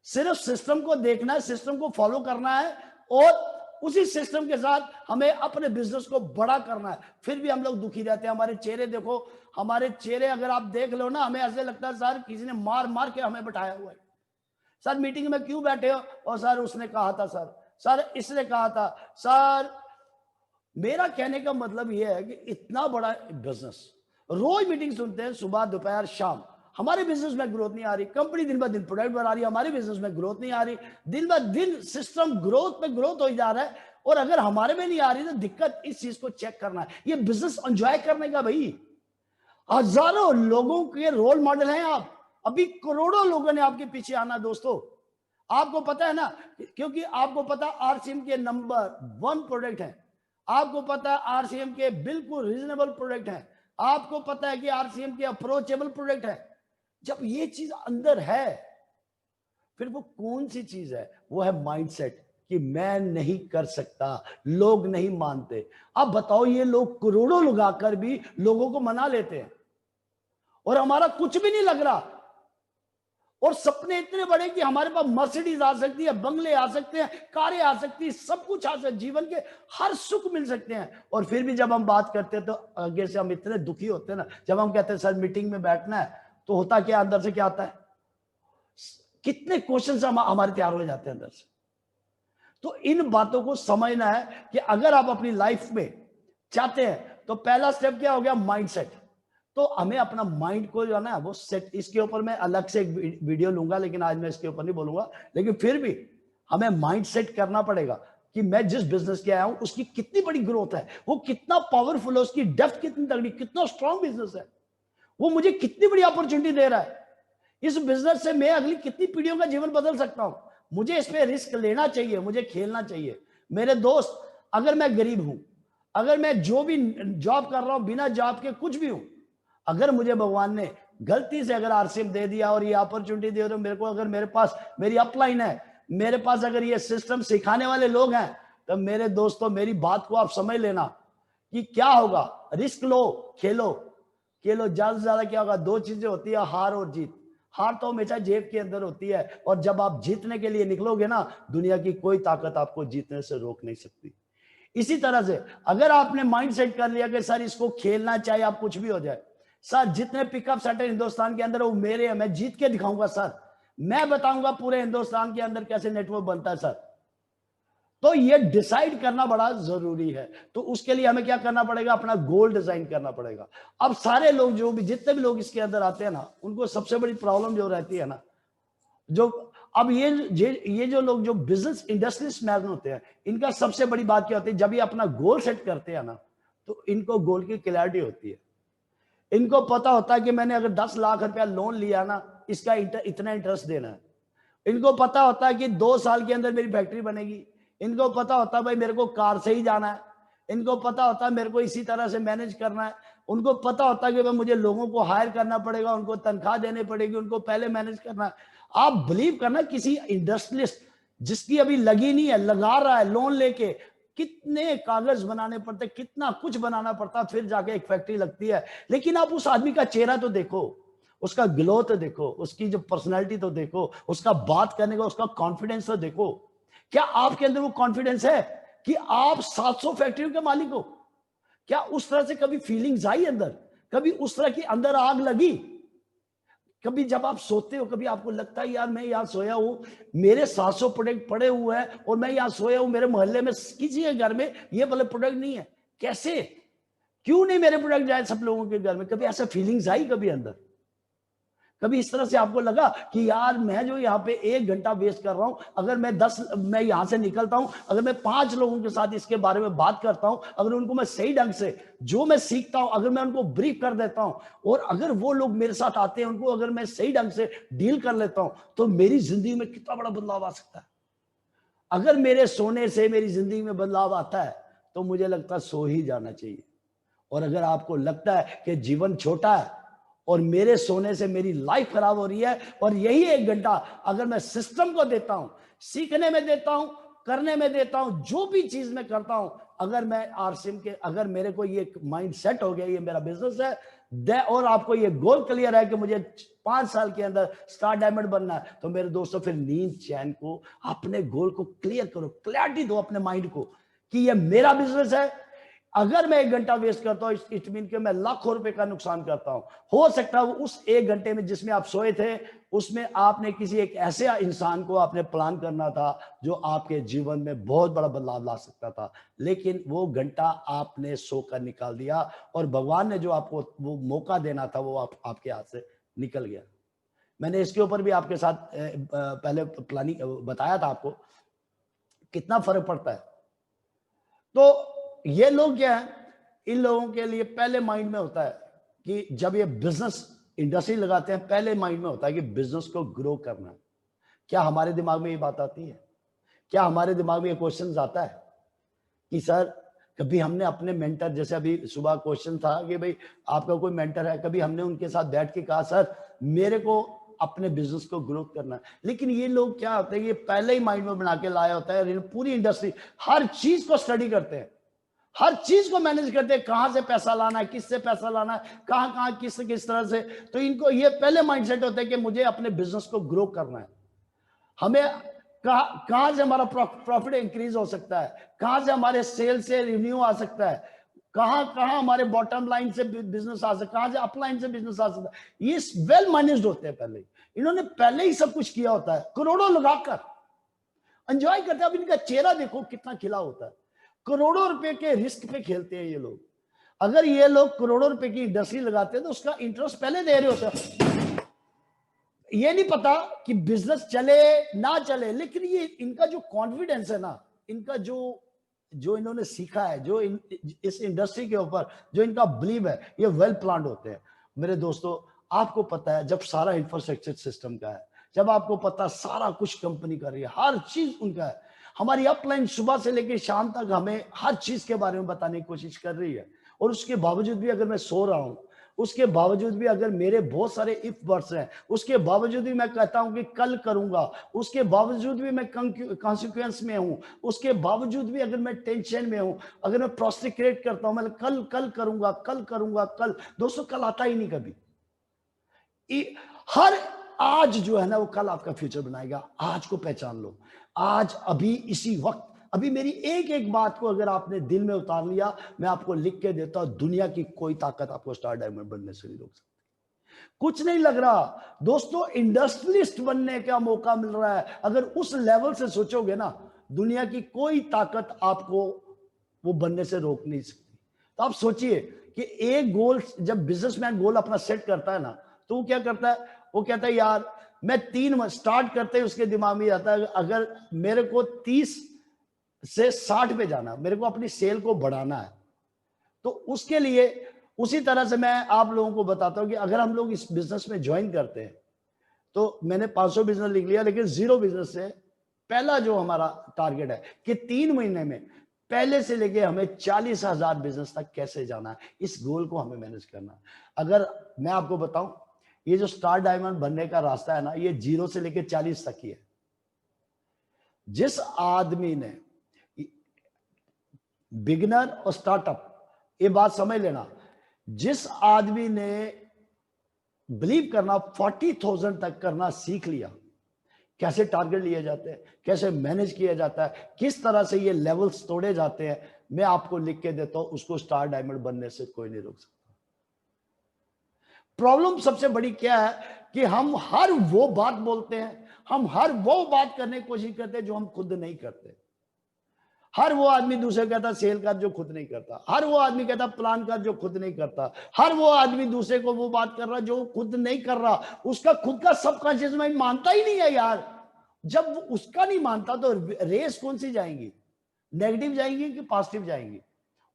सिर्फ सिस्टम को देखना है, सिस्टम को फॉलो करना है, और उसी सिस्टम के साथ हमें अपने बिजनेस को बड़ा करना है। फिर भी हम लोग दुखी रहते हैं। हमारे चेहरे देखो, हमारे चेहरे अगर आप देख लो ना, हमें ऐसे लगता है सर किसी ने मार मार के हमें बैठाया हुआ है। सर मीटिंग में क्यों बैठे हो? और सर उसने कहा था, सर इसने कहा था। सर मेरा कहने का मतलब यह है कि इतना बड़ा बिजनेस, रोज मीटिंग सुनते हैं, सुबह दोपहर शाम। हमारे बिजनेस में ग्रोथ नहीं आ रही, कंपनी दिन ब दिन प्रोडक्ट बढ़ा रही है, हमारे बिजनेस में ग्रोथ नहीं आ रही, दिन ब दिन सिस्टम ग्रोथ पे ग्रोथ हो जा रहा है, और अगर हमारे में नहीं आ रही तो दिक्कत इस चीज को चेक करना है। ये बिजनेस एंजॉय करने का भाई, हजारों लोगों के रोल मॉडल हैं आप, अभी करोड़ों लोगों ने आपके पीछे आना दोस्तों। आपको पता है ना, क्योंकि आपको पता आरसीएम के नंबर 1 प्रोडक्ट है, आपको पता है आरसीएम के बिल्कुल रीजनेबल प्रोडक्ट है, आपको पता है कि आरसीएम के अप्रोचेबल प्रोडक्ट है। जब ये चीज अंदर है, फिर वो कौन सी चीज है? वो है माइंडसेट कि मैं नहीं कर सकता, लोग नहीं मानते। अब बताओ, ये लोग करोड़ों लगाकर भी लोगों को मना लेते हैं, और हमारा कुछ भी नहीं लग रहा, और सपने इतने बड़े कि हमारे पास मर्सिडीज आ सकती है, बंगले आ सकते हैं, कारें आ सकती है, सब कुछ आ सकता है, जीवन के हर सुख मिल सकते हैं। और फिर भी जब हम बात करते हैं तो आगे से हम इतने दुखी होते हैं ना। जब हम कहते हैं सर मीटिंग में बैठना है, तो होता क्या, अंदर से क्या आता है? कितने क्वेश्चन हमारे तैयार हो जाते हैं अंदर से। तो इन बातों को समझना है कि अगर आप अपनी लाइफ में चाहते हैं, तो पहला स्टेप क्या हो गया? माइंडसेट। तो हमें अपना माइंड को जो है ना वो सेट, इसके ऊपर मैं अलग से एक वीडियो लूंगा, लेकिन आज मैं इसके ऊपर नहीं बोलूंगा। लेकिन फिर भी हमें माइंड सेट करना पड़ेगा कि मैं जिस बिजनेस के आया हूं उसकी कितनी बड़ी ग्रोथ है, वो कितना पावरफुल है, उसकी डेप्थ कितनी तगड़ी, कितना स्ट्रांग बिजनेस है, वो मुझे कितनी बड़ी अपॉर्चुनिटी दे रहा है। इस बिजनेस से मैं अगली कितनी पीढ़ियों का जीवन बदल सकता हूं। मुझे इस पे रिस्क लेना चाहिए, मुझे खेलना चाहिए। मेरे दोस्त, अगर मैं गरीब हूं, अगर मैं जो भी जॉब कर रहा हूं बिना जॉब के कुछ भी हूं, अगर मुझे भगवान ने गलती से अगर आरसीएम दे दिया और ये अपॉर्चुनिटी दे रहे हो मेरे को, अगर मेरे पास मेरी अपलाइन है, मेरे पास अगर ये सिस्टम सिखाने वाले लोग हैं, तो मेरे दोस्तों मेरी बात को आप समझ लेना कि क्या होगा। रिस्क लो, खेलो, खेलो। ज्यादा से ज्यादा क्या होगा? 2 चीजें होती है, हार और जीत। हार तो हमेशा जेब के अंदर होती है, और जब आप जीतने के लिए निकलोगे ना, दुनिया की कोई ताकत आपको जीतने से रोक नहीं सकती। इसी तरह से अगर आपने माइंड सेट कर लिया कि सर इसको खेलना, चाहे आप कुछ भी हो जाए, सर जितने पिकअप सेटर हिंदुस्तान के अंदर वो मेरे हैं, मैं जीत के दिखाऊंगा सर, मैं बताऊंगा पूरे हिंदुस्तान के अंदर कैसे नेटवर्क बनता है सर। तो ये डिसाइड करना बड़ा जरूरी है। तो उसके लिए हमें क्या करना पड़ेगा? अपना गोल डिजाइन करना पड़ेगा। अब सारे लोग जो भी, जितने भी लोग इसके अंदर आते हैं ना, उनको सबसे बड़ी प्रॉब्लम जो रहती है ना, जो अब ये जो लोग जो बिजनेस इंडस्ट्रियलिस्ट मैन होते हैं, इनका सबसे बड़ी बात क्या होती है? जब ये अपना गोल सेट करते हैं ना, तो इनको गोल की क्लैरिटी होती है। इनको पता होता है कि मैंने अगर 10 लाख रुपया लोन लिया ना, इसका इतना इंटरेस्ट देना है। इनको पता होता है कि 2 साल के अंदर मेरी फैक्ट्री बनेगी। इनको पता होता है भाई मेरे को कार से ही जाना है। इनको पता होता है मेरे को इसी तरह से मैनेज करना है। उनको पता होता है कि भाई मुझे लोगों को हायर करना पड़ेगा, उनको तनख्वाह देनी पड़ेगी, उनको पहले मैनेज करना है। आप बिलीव करना, किसी इंडस्ट्रियलिस्ट जिसकी अभी लगी नहीं है, लगा रहा है लोन लेके, कितने कागज बनाने पड़ते, कितना कुछ बनाना पड़ता, फिर जाके एक फैक्ट्री लगती है। लेकिन आप उस आदमी का चेहरा तो देखो, उसका ग्लो तो देखो, उसकी जो पर्सनैलिटी तो देखो, उसका बात करने का उसका कॉन्फिडेंस तो देखो। क्या आपके अंदर वो कॉन्फिडेंस है कि आप 700 फैक्ट्रियों के मालिक हो? क्या उस तरह से कभी फीलिंग्स आई अंदर? कभी उस तरह की अंदर आग लगी? कभी जब आप सोते हो, कभी आपको लगता है यार मैं यहाँ सोया हूं, मेरे 700 प्रोडक्ट पड़े हुए हैं और मैं यहाँ सोया हूं, मेरे मोहल्ले में किसी के घर में ये वाले प्रोडक्ट नहीं है, कैसे, क्यों नहीं मेरे प्रोडक्ट जाए सब लोगों के घर में? कभी ऐसा फीलिंग्स आई कभी अंदर? कभी इस तरह से आपको लगा कि यार मैं जो यहाँ पे 1 घंटा वेस्ट कर रहा हूं, अगर मैं यहां से निकलता हूं, अगर मैं 5 लोगों के साथ इसके बारे में बात करता हूं, अगर उनको मैं सही ढंग से जो मैं सीखता हूं अगर मैं उनको ब्रीफ कर देता हूं, और अगर वो लोग मेरे साथ आते हैं, उनको अगर मैं सही ढंग से डील कर लेता हूं, तो मेरी जिंदगी में कितना बड़ा बदलाव आ सकता है। अगर मेरे सोने से मेरी जिंदगी में बदलाव आता है तो मुझे लगता है सो ही जाना चाहिए। और अगर आपको लगता है कि जीवन छोटा है और मेरे सोने से मेरी लाइफ खराब हो रही है, और यही 1 घंटा अगर मैं सिस्टम को देता हूं, सीखने में देता हूं, करने में देता हूं, जो भी चीज मैं करता हूं, अगर मैं आरसिम के अगर मेरे को ये माइंड सेट हो गया ये मेरा बिजनेस है, और आपको ये गोल क्लियर है कि मुझे 5 साल के अंदर स्टार डायमंड बनना है, तो मेरे दोस्तों फिर नींद चैन को अपने गोल को क्लियर करो, क्लैरिटी दो अपने माइंड को कि ये मेरा बिजनेस है। अगर मैं 1 घंटा वेस्ट करता हूं, इट मीन कि मैं लाखों रुपए का नुकसान करता हूं। हो सकता है उस 1 घंटे में जिसमें आप सोए थे, उसमें आपने किसी एक ऐसे इंसान को आपने प्लान करना था जो आपके जीवन में बहुत बड़ा बदलाव ला सकता था, लेकिन वो घंटा आपने सोकर निकाल दिया, और भगवान ने जो आपको वो मौका देना था वो आपके हाथ से निकल गया। मैंने इसके ऊपर भी आपके साथ पहले प्लानिंग बताया था आपको कितना फर्क पड़ता है। तो ये लोग क्या है, इन लोगों के लिए पहले माइंड में होता है कि जब ये बिजनेस इंडस्ट्री लगाते हैं, पहले माइंड में होता है कि बिजनेस को ग्रो करना है। क्या हमारे दिमाग में ये बात आती है? क्या हमारे दिमाग में ये क्वेश्चन आता है कि सर कभी हमने अपने मेंटर, जैसे अभी सुबह क्वेश्चन था कि भाई आपका कोई मेंटर है, कभी हमने उनके साथ बैठ के कहा सर मेरे को अपने बिजनेस को ग्रो करना है? लेकिन ये लोग क्या होते हैं, ये पहले ही माइंड में बना के लाया होता है। पूरी इंडस्ट्री हर चीज को स्टडी करते हैं, हर चीज को मैनेज करते हैं, कहां से पैसा लाना है, किससे पैसा लाना है, कहां किस तरह से। तो इनको ये पहले माइंडसेट होता है कि मुझे अपने बिजनेस को ग्रो करना है। हमें कहां से हमारा प्रॉफिट इंक्रीज हो सकता है, कहां से हमारे सेल से रिन्यू आ सकता है, कहां कहां हमारे बॉटम लाइन से बिजनेस आ सकता है, कहां से अपलाइन से बिजनेस आ सकता है। ये वेल मैनेज्ड होते हैं, पहले इन्होंने पहले ही सब कुछ किया होता है, करोड़ों लगाकर एंजॉय करते हैं। अब इनका चेहरा देखो कितना खिला होता है। करोड़ों रुपए के रिस्क पे खेलते हैं ये लोग। अगर ये लोग करोड़ों रुपए की इंडस्ट्री लगाते हैं तो उसका इंटरेस्ट पहले दे रहे होते हैं। ये नहीं पता कि बिजनेस चले ना चले, लेकिन ये इनका जो कॉन्फिडेंस है ना, इनका जो इन्होंने सीखा है, जो इस इंडस्ट्री के ऊपर जो इनका बिलीव है, ये वेल प्लान्ड होते हैं। मेरे दोस्तों, आपको पता है जब सारा इंफ्रास्ट्रक्चर सिस्टम का है, जब आपको पता सारा कुछ कंपनी कर रही है, हर चीज उनका है, हमारी अपलाइन सुबह से लेकर शाम तक हमें हर चीज के बारे में बताने की कोशिश कर रही है, और उसके बावजूद भी अगर मैं सो रहा हूं, उसके बावजूद भी अगर मेरे बहुत सारे इफ वर्ड्स हैं, उसके बावजूद भी मैं कहता हूं कि कल करूंगा, उसके बावजूद भी मैं कॉन्सिक्वेंस में हूं, उसके बावजूद भी अगर मैं टेंशन में हूं, अगर मैं प्रोस्टिक्रेट करता हूं, मैं कल कल करूंगा, कल करूंगा, कल। दोस्तों कल आता ही नहीं कभी। हर आज जो है ना वो कल आपका फ्यूचर बनाएगा। आज को पहचान लो, आज अभी इसी वक्त, अभी मेरी एक एक बात को अगर आपने दिल में उतार लिया, मैं आपको लिख के देता हूं, दुनिया की कोई ताकत आपको स्टार डायमंड बनने से नहीं रोक सकती। कुछ नहीं लग रहा दोस्तों, इंडस्ट्रियलिस्ट बनने का मौका मिल रहा है। अगर उस लेवल से सोचोगे ना, दुनिया की कोई ताकत आपको वो बनने से रोक नहीं सकती। तो आप सोचिए कि एक गोल, जब बिजनेसमैन गोल अपना सेट करता है ना, तो वो क्या करता है, वो कहता है यार मैं 3 स्टार्ट करते ही उसके दिमाग में आता है अगर मेरे को 30 से 60 पे जाना, मेरे को अपनी सेल को बढ़ाना है, तो उसके लिए उसी तरह से मैं आप लोगों को बताता हूं कि अगर हम लोग इस बिजनेस में ज्वाइन करते हैं, तो मैंने 500 बिजनेस लिख लिया, लेकिन 0 बिजनेस से पहला जो हमारा टारगेट है कि 3 महीने में पहले से लेके हमें 40,000 बिजनेस तक कैसे जाना है, इस गोल को हमें मैनेज करना है। अगर मैं आपको बताऊं, ये जो स्टार डायमंड बनने का रास्ता है ना, ये 0 से लेके 40 तक ही है। जिस आदमी ने बिगिनर और स्टार्टअप, ये बात समझ लेना, जिस आदमी ने बिलीव करना 40,000 तक करना सीख लिया, कैसे टारगेट लिए जाते हैं, कैसे मैनेज किया जाता है, किस तरह से ये लेवल्स तोड़े जाते हैं, मैं आपको लिख के देता हूं, उसको स्टार डायमंड बनने से कोई नहीं रोक सकता। प्रॉब्लम सबसे बड़ी क्या है कि हम हर वो बात बोलते हैं, हम हर वो बात करने की कोशिश करते हैं जो हम खुद नहीं करते। हर वो आदमी दूसरे कहता सेल कर जो खुद नहीं करता, हर वो आदमी कहता प्लान कर जो खुद नहीं करता, हर वो आदमी दूसरे को वो बात कर रहा जो खुद नहीं कर रहा। उसका खुद का सबकॉन्शियस माइंड मानता ही नहीं है यार। जब वो उसका नहीं मानता तो रेस कौन सी जाएंगी, नेगेटिव जाएंगी कि पॉजिटिव जाएंगी।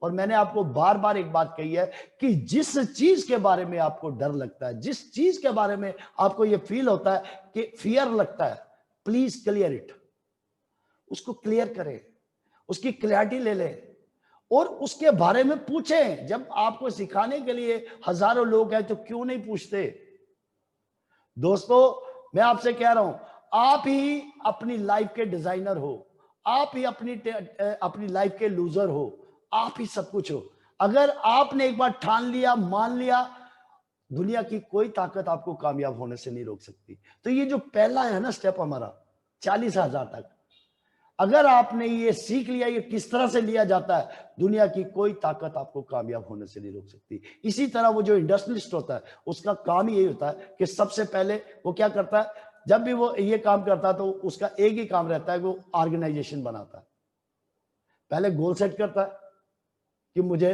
और मैंने आपको बार बार एक बात कही है कि जिस चीज के बारे में आपको डर लगता है, जिस चीज के बारे में आपको यह फील होता है कि फियर लगता है, प्लीज क्लियर इट। उसको क्लियर करें, उसकी क्लैरिटी ले लें और उसके बारे में पूछें। जब आपको सिखाने के लिए हजारों लोग हैं तो क्यों नहीं पूछते। दोस्तों मैं आपसे कह रहा हूं, आप ही अपनी लाइफ के डिजाइनर हो, आप ही अपनी लाइफ के लूजर हो, आप ही सब कुछ हो। अगर आपने एक बार ठान लिया, मान लिया, दुनिया की कोई ताकत आपको कामयाब होने से नहीं रोक सकती। तो ये जो पहला है ना स्टेप हमारा 40,000 तक, अगर आपने ये सीख लिया ये किस तरह से लिया जाता है, दुनिया की कोई ताकत आपको कामयाब होने से नहीं रोक सकती। इसी तरह वो जो इंडस्ट्रियलिस्ट होता है उसका काम यही होता है कि सबसे पहले वो क्या करता है, जब भी वो ये काम करता है तो उसका एक ही काम रहता है, वो ऑर्गेनाइजेशन बनाता है। पहले गोल सेट करता है कि मुझे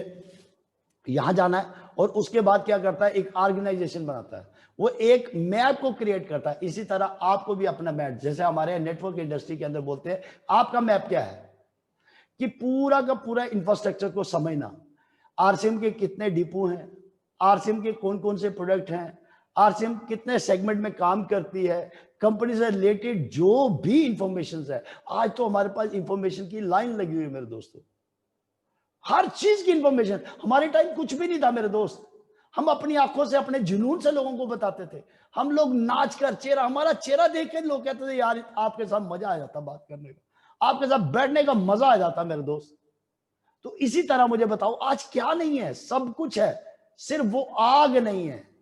यहां जाना है, और उसके बाद क्या करता है, एक ऑर्गेनाइजेशन बनाता है, वो एक मैप को क्रिएट करता है। इसी तरह आपको भी अपना मैप, जैसे हमारे नेटवर्क इंडस्ट्री के अंदर बोलते हैं, आपका मैप क्या है कि पूरा का पूरा इंफ्रास्ट्रक्चर को समझना। आरसीएम के कितने डिपो हैं, आरसीएम के कौन कौन से प्रोडक्ट हैं, आरसीएम कितने सेगमेंट में काम करती है, कंपनी से रिलेटेड जो भी इंफॉर्मेशन है। आज तो हमारे पास इंफॉर्मेशन की लाइन लगी हुई है मेरे दोस्तों, हर चीज की इंफॉर्मेशन। हमारे टाइम कुछ भी नहीं था मेरे दोस्त, हम अपनी आंखों से अपने जुनून से लोगों को बताते थे। हम लोग नाच कर चेहरा, हमारा चेहरा देख के लोग कहते थे यार आपके साथ मजा आ जाता बात करने का, आपके साथ बैठने का मजा आ जाता मेरे दोस्त। तो इसी तरह मुझे बताओ आज क्या नहीं है, सब कुछ है, सिर्फ वो आग नहीं है।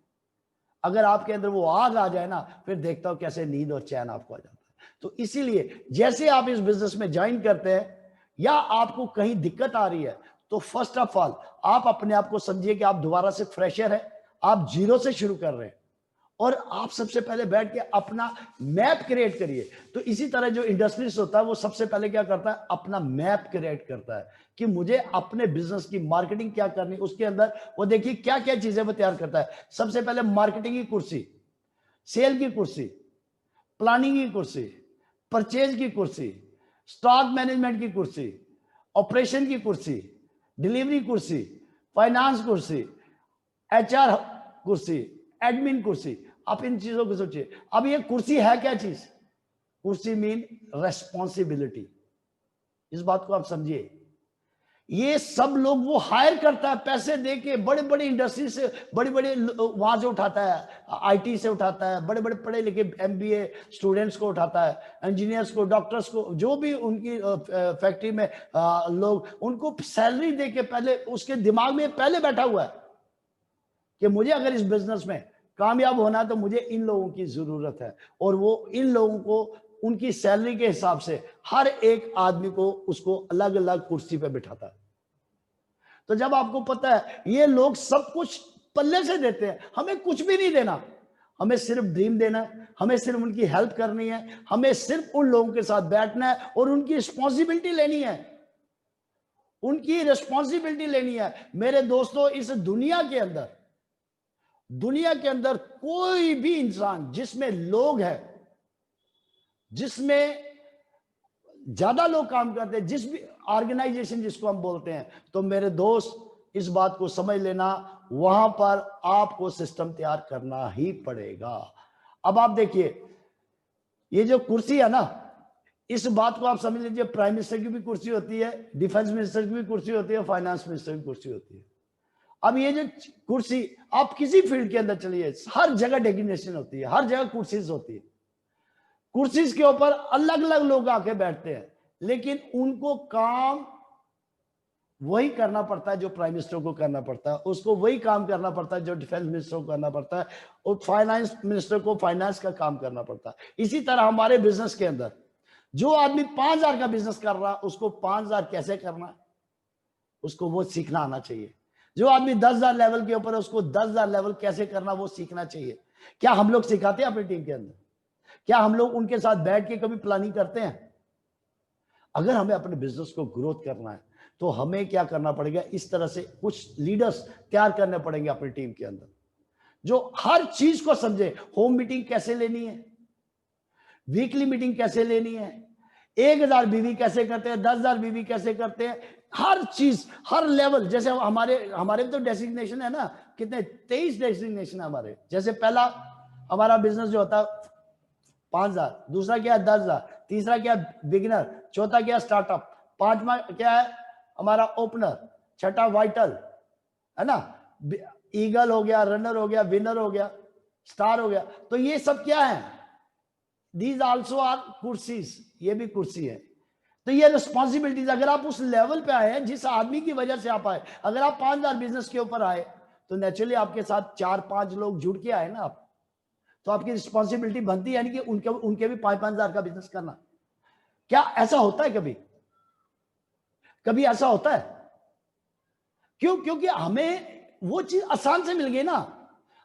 अगर आपके अंदर वो आग आ जाए ना, फिर देखता हूं कैसे नींद और चैन आपको आ जाता है। तो इसीलिए जैसे आप इस बिजनेस में ज्वाइन करते हैं या आपको कहीं दिक्कत आ रही है, तो फर्स्ट ऑफ ऑल आप अपने आप को समझिए कि आप दोबारा से फ्रेशर है, आप जीरो से शुरू कर रहे हैं, और आप सबसे पहले बैठ के अपना मैप क्रिएट करिए। तो इसी तरह जो इंडस्ट्रीज होता है वो सबसे पहले क्या करता है, अपना मैप क्रिएट करता है कि मुझे अपने बिजनेस की मार्केटिंग क्या करनी। उसके अंदर वो देखिए क्या क्या चीजें वो तैयार करता है। सबसे पहले मार्केटिंग की कुर्सी, सेल की कुर्सी, प्लानिंग की कुर्सी, परचेज की कुर्सी, स्टॉक मैनेजमेंट की कुर्सी, ऑपरेशन की कुर्सी, डिलीवरी कुर्सी, फाइनेंस कुर्सी, एचआर कुर्सी, एडमिन कुर्सी। आप इन चीजों को सोचिए। अब ये कुर्सी है क्या चीज, कुर्सी मीन रेस्पॉन्सिबिलिटी। इस बात को आप समझिए। ये सब लोग वो हायर करता है पैसे दे के, बड़े बड़े इंडस्ट्री से, बड़े बड़े वहां से उठाता है, आईटी से उठाता है, बड़े बड़े पढ़े लिखे एमबीए स्टूडेंट्स को उठाता है, इंजीनियर्स को, डॉक्टर्स को, जो भी उनकी फैक्ट्री में लोग, उनको सैलरी दे के पहले उसके दिमाग में पहले बैठा हुआ है कि मुझे अगर इस बिजनेस में कामयाब होना तो मुझे इन लोगों की जरूरत है। और वो इन लोगों को उनकी सैलरी के हिसाब से हर एक आदमी को उसको अलग अलग कुर्सी पे बिठाता है। तो जब आपको पता है ये लोग सब कुछ पल्ले से देते हैं, हमें कुछ भी नहीं देना, हमें सिर्फ ड्रीम देना है, हमें सिर्फ उनकी हेल्प करनी है, हमें सिर्फ उन लोगों के साथ बैठना है और उनकी रिस्पॉन्सिबिलिटी लेनी है, उनकी रिस्पॉन्सिबिलिटी लेनी है। मेरे दोस्तों इस दुनिया के अंदर कोई भी इंसान जिसमें लोग हैं, जिसमें ज्यादा लोग काम करते हैं, जिस भी ऑर्गेनाइजेशन जिसको हम बोलते हैं, तो मेरे दोस्त इस बात को समझ लेना, वहां पर आपको सिस्टम तैयार करना ही पड़ेगा। अब आप देखिए ये जो कुर्सी है ना, इस बात को आप समझ लीजिए, प्राइम मिनिस्टर की भी कुर्सी होती है, डिफेंस मिनिस्टर की भी कुर्सी होती है, फाइनेंस मिनिस्टर की कुर्सी होती है। अब ये जो कुर्सी, आप किसी फील्ड के अंदर चलिए, हर जगह डेजिग्नेशन होती है, हर जगह कुर्सीज होती है। कुर्सीज के ऊपर अलग अलग लोग आके बैठते हैं, लेकिन उनको काम वही करना पड़ता है जो प्राइम मिनिस्टर को करना पड़ता है, उसको वही काम करना पड़ता है जो डिफेंस मिनिस्टर को करना पड़ता है, और फाइनेंस मिनिस्टर को फाइनेंस का काम करना पड़ता है। इसी तरह हमारे बिजनेस के अंदर जो आदमी 5,000 का बिजनेस कर रहा है, उसको 5,000 कैसे करना है उसको वो सीखना आना चाहिए। जो आदमी 10,000 लेवल के ऊपर है, उसको 10,000 लेवल कैसे करना वो सीखना चाहिए। क्या हम लोग सिखाते हैं अपनी टीम के अंदर? क्या हम लोग उनके साथ बैठ के कभी प्लानिंग करते हैं? अगर हमें अपने बिजनेस को ग्रोथ करना है तो हमें क्या करना पड़ेगा, इस तरह से कुछ लीडर्स तैयार करने पड़ेंगे अपनी टीम के अंदर जो हर चीज को समझे। होम मीटिंग कैसे लेनी है, वीकली मीटिंग कैसे लेनी है, 1000 बीवी कैसे करते हैं, 10,000 बीवी कैसे करते हैं, हर चीज हर लेवल। जैसे हमारे हमारे तो डेसिग्नेशन है ना, कितने 23 डेसिग्नेशन है हमारे। जैसे पहला हमारा बिजनेस जो होता है 5,000, दूसरा क्या है 10,000, तीसरा क्या है बिगिनर, चौथा क्या है स्टार्टअप, पांचवा क्या है हमारा ओपनर, छठा वाइटल, है ना, ईगल हो गया, रनर हो गया, विनर हो गया, स्टार हो गया। तो ये सब क्या है, दीज आल्सो आर कुर्सीज, ये भी कुर्सी है। तो ये रिस्पॉन्सिबिलिटीज, अगर आप उस लेवल पे आए हैं जिस आदमी की वजह से आप आए, अगर आप 5,000 बिजनेस के ऊपर आए तो नेचुरली आपके साथ 4-5 लोग जुड़ के आए ना आप, तो आपकी रिस्पॉन्सिबिलिटी बनती है यानी कि उनके भी 5,000 का बिजनेस करना। क्या ऐसा होता है कभी कभी ऐसा होता है? क्यों? क्योंकि हमें वो चीज आसान से मिल गई ना।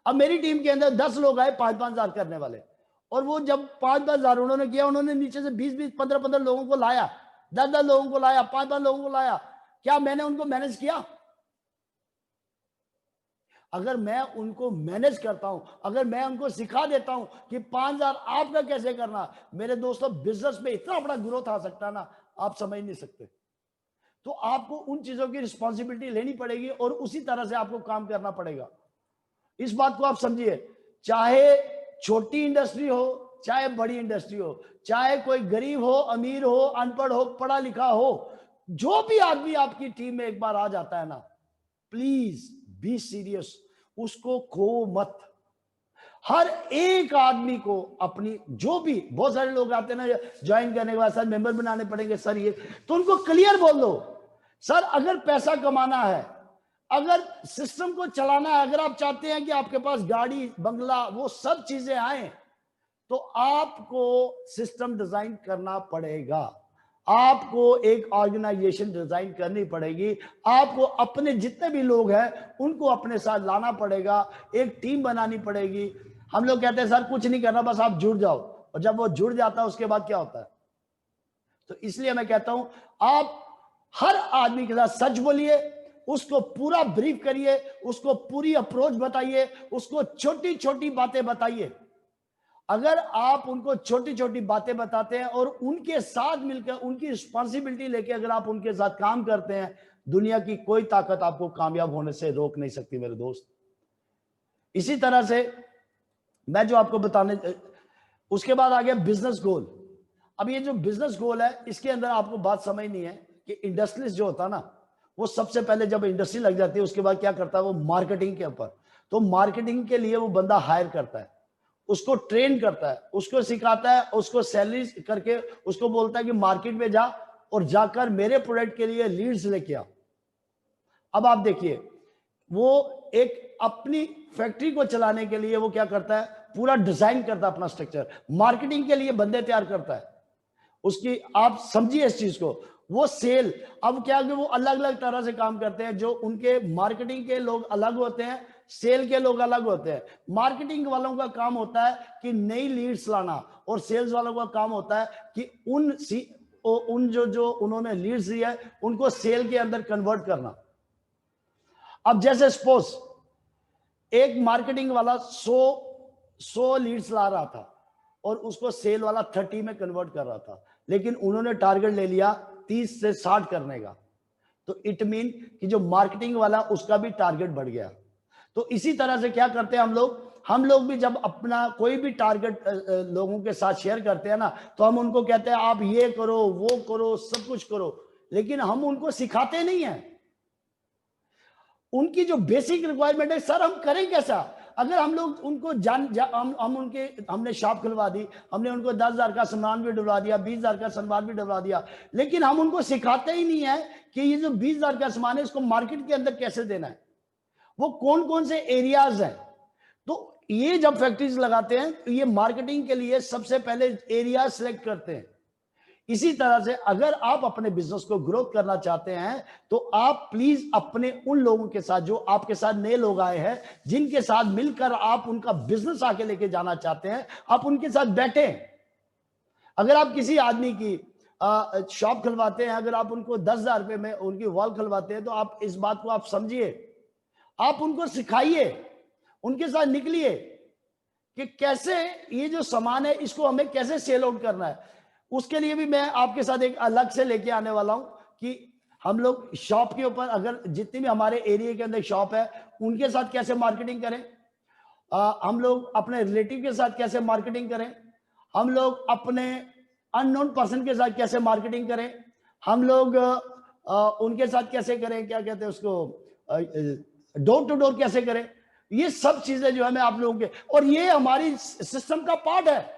अब मेरी टीम के अंदर 10 लोग आए 5,000 करने वाले, और वो जब 5,000 उन्होंने किया, उन्होंने नीचे से 20-20, 15-15 लोगों को लाया, 10-10 लोगों को लाया, 5-5 लोगों को लाया। क्या मैंने उनको मैनेज किया? अगर मैं उनको मैनेज करता हूं, अगर मैं उनको सिखा देता हूं कि 5,000 आपका कैसे करना, मेरे दोस्तों बिजनेस में इतना बड़ा ग्रोथ आ सकता है ना, आप समझ नहीं सकते। तो आपको उन चीजों की रिस्पॉन्सिबिलिटी लेनी पड़ेगी और उसी तरह से आपको काम करना पड़ेगा। इस बात को आप समझिए, चाहे छोटी इंडस्ट्री हो चाहे बड़ी इंडस्ट्री हो, चाहे कोई गरीब हो, अमीर हो, अनपढ़ हो, पढ़ा लिखा हो, जो भी आदमी आपकी टीम में एक बार आ जाता है ना, प्लीज बी सीरियस, उसको खो मत। हर एक आदमी को अपनी, जो भी, बहुत सारे लोग आते हैं ना ज्वाइन करने के बाद, सर मेंबर बनाने पड़ेंगे सर ये, तो उनको क्लियर बोल दो, सर अगर पैसा कमाना है, अगर सिस्टम को चलाना है, अगर आप चाहते हैं कि आपके पास गाड़ी बंगला वो सब चीजें आए, तो आपको सिस्टम डिजाइन करना पड़ेगा, आपको एक ऑर्गेनाइजेशन डिजाइन करनी पड़ेगी, आपको अपने जितने भी लोग हैं उनको अपने साथ लाना पड़ेगा, एक टीम बनानी पड़ेगी। हम लोग कहते हैं सर कुछ नहीं करना, बस आप जुड़ जाओ, और जब वो जुड़ जाता है उसके बाद क्या होता है? तो इसलिए मैं कहता हूं आप हर आदमी के साथ सच बोलिए, उसको पूरा ब्रीफ करिए, उसको पूरी अप्रोच बताइए, उसको छोटी छोटी बातें बताइए। अगर आप उनको छोटी छोटी बातें बताते हैं और उनके साथ मिलकर उनकी रिस्पॉन्सिबिलिटी लेके अगर आप उनके साथ काम करते हैं, दुनिया की कोई ताकत आपको कामयाब होने से रोक नहीं सकती मेरे दोस्त। इसी तरह से मैं जो आपको बताने, उसके बाद आ गया बिजनेस गोल। अब ये जो बिजनेस गोल है, इसके अंदर आपको बात समझनी है कि इंडस्ट्रियलिस्ट जो होता है ना, वो सबसे पहले जब इंडस्ट्री लग जाती है उसके बाद क्या करता है, वो मार्केटिंग के ऊपर, तो मार्केटिंग के लिए वो बंदा हायर करता है, उसको ट्रेन करता है, उसको सिखाता है, उसको सैलरी करके उसको बोलता है कि मार्केट में जा और जाकर मेरे प्रोडक्ट के लिए लीड्स लेके आ। अब आप देखिए, वो एक अपनी फैक्ट्री को चलाने के लिए वो क्या करता है, पूरा डिजाइन करता है अपना स्ट्रक्चर, मार्केटिंग के लिए बंदे तैयार करता है उसकी, आप समझिए इस चीज को। वो सेल, अब क्या कि वो अलग अलग तरह से काम करते हैं, जो उनके मार्केटिंग के लोग अलग होते हैं, सेल के लोग अलग होते हैं। मार्केटिंग वालों का काम होता है कि नई लीड्स लाना, और सेल्स वालों का काम होता है कि उन जो उन्होंने लीड्स ली है उनको सेल के अंदर कन्वर्ट करना। अब जैसे सपोज एक मार्केटिंग वाला 100 लीड्स ला रहा था और उसको सेल वाला 30 में कन्वर्ट कर रहा था, लेकिन उन्होंने टारगेट ले लिया 30 से 60 करने का, तो इट मीन कि जो मार्केटिंग वाला उसका भी टारगेट बढ़ गया। तो इसी तरह से क्या करते हैं हम लोग भी जब अपना कोई भी टारगेट लोगों के साथ शेयर करते हैं ना, तो हम उनको कहते हैं आप ये करो वो करो सब कुछ करो, लेकिन हम उनको सिखाते नहीं है उनकी जो बेसिक रिक्वायरमेंट है। सर हम करें कैसा? अगर हम लोग उनको हमने शॉप खुलवा दी, हमने उनको 10,000 का सम्मान भी डलवा दिया, 20,000 का सम्मान भी डलवा दिया, लेकिन हम उनको सिखाते ही नहीं है कि ये जो 20,000 का सम्मान है इसको मार्केट के अंदर कैसे देना है, वो कौन कौन से एरियाज हैं। तो ये जब फैक्ट्रीज लगाते हैं तो ये मार्केटिंग के लिए सबसे पहले एरिया सिलेक्ट करते हैं। इसी तरह से अगर आप अपने बिजनेस को ग्रोथ करना चाहते हैं तो आप प्लीज अपने उन लोगों के साथ, जो आपके साथ नए लोग आए हैं, जिनके साथ मिलकर आप उनका बिजनेस आगे लेके जाना चाहते हैं, आप उनके साथ बैठे। अगर आप किसी आदमी की शॉप खुलवाते हैं, अगर आप उनको 10,000 रुपए में उनकी वॉल खुलवाते हैं, तो आप इस बात को आप समझिए, आप उनको सिखाइए, उनके साथ निकलिए कि कैसे ये जो सामान है इसको हमें कैसे सेल आउट करना है। उसके लिए भी मैं आपके साथ एक अलग से लेके आने वाला हूं कि हम लोग शॉप के ऊपर, अगर जितनी भी हमारे एरिया के अंदर शॉप है, उनके साथ कैसे मार्केटिंग करें, हम लोग अपने रिलेटिव के साथ कैसे मार्केटिंग करें, हम लोग अपने अननोन पर्सन के साथ कैसे मार्केटिंग करें, हम लोग उनके साथ कैसे करें, क्या कहते हैं उसको, डोर टू डोर कैसे करें। ये सब चीजें जो है मैं आप लोगों के, और ये हमारी सिस्टम का पार्ट है।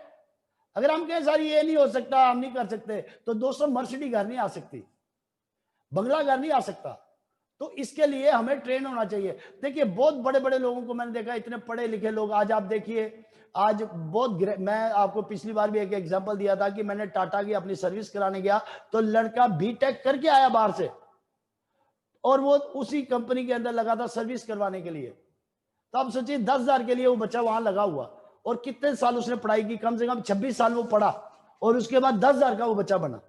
अगर हम कहें सर ये नहीं हो सकता, हम नहीं कर सकते, तो दोस्तों मर्सिडीज घर नहीं आ सकती, बंगला घर नहीं आ सकता। तो इसके लिए हमें ट्रेन होना चाहिए। देखिए बहुत बड़े बड़े लोगों को मैंने देखा, इतने पढ़े लिखे लोग, आज आप देखिए, आज बहुत, मैं आपको पिछली बार भी एक एग्जांपल दिया था कि मैंने टाटा की अपनी सर्विस कराने गया, तो लड़का बीटेक करके आया बाहर से, और वो उसी कंपनी के अंदर लगा था सर्विस करवाने के लिए। तो आप सोचिए 10,000 के लिए वो बच्चा वहां लगा हुआ, और कितने साल उसने पढ़ाई की, कम से कम 26 साल वो पढ़ा, और उसके बाद 10,000 का वो बच्चा बना।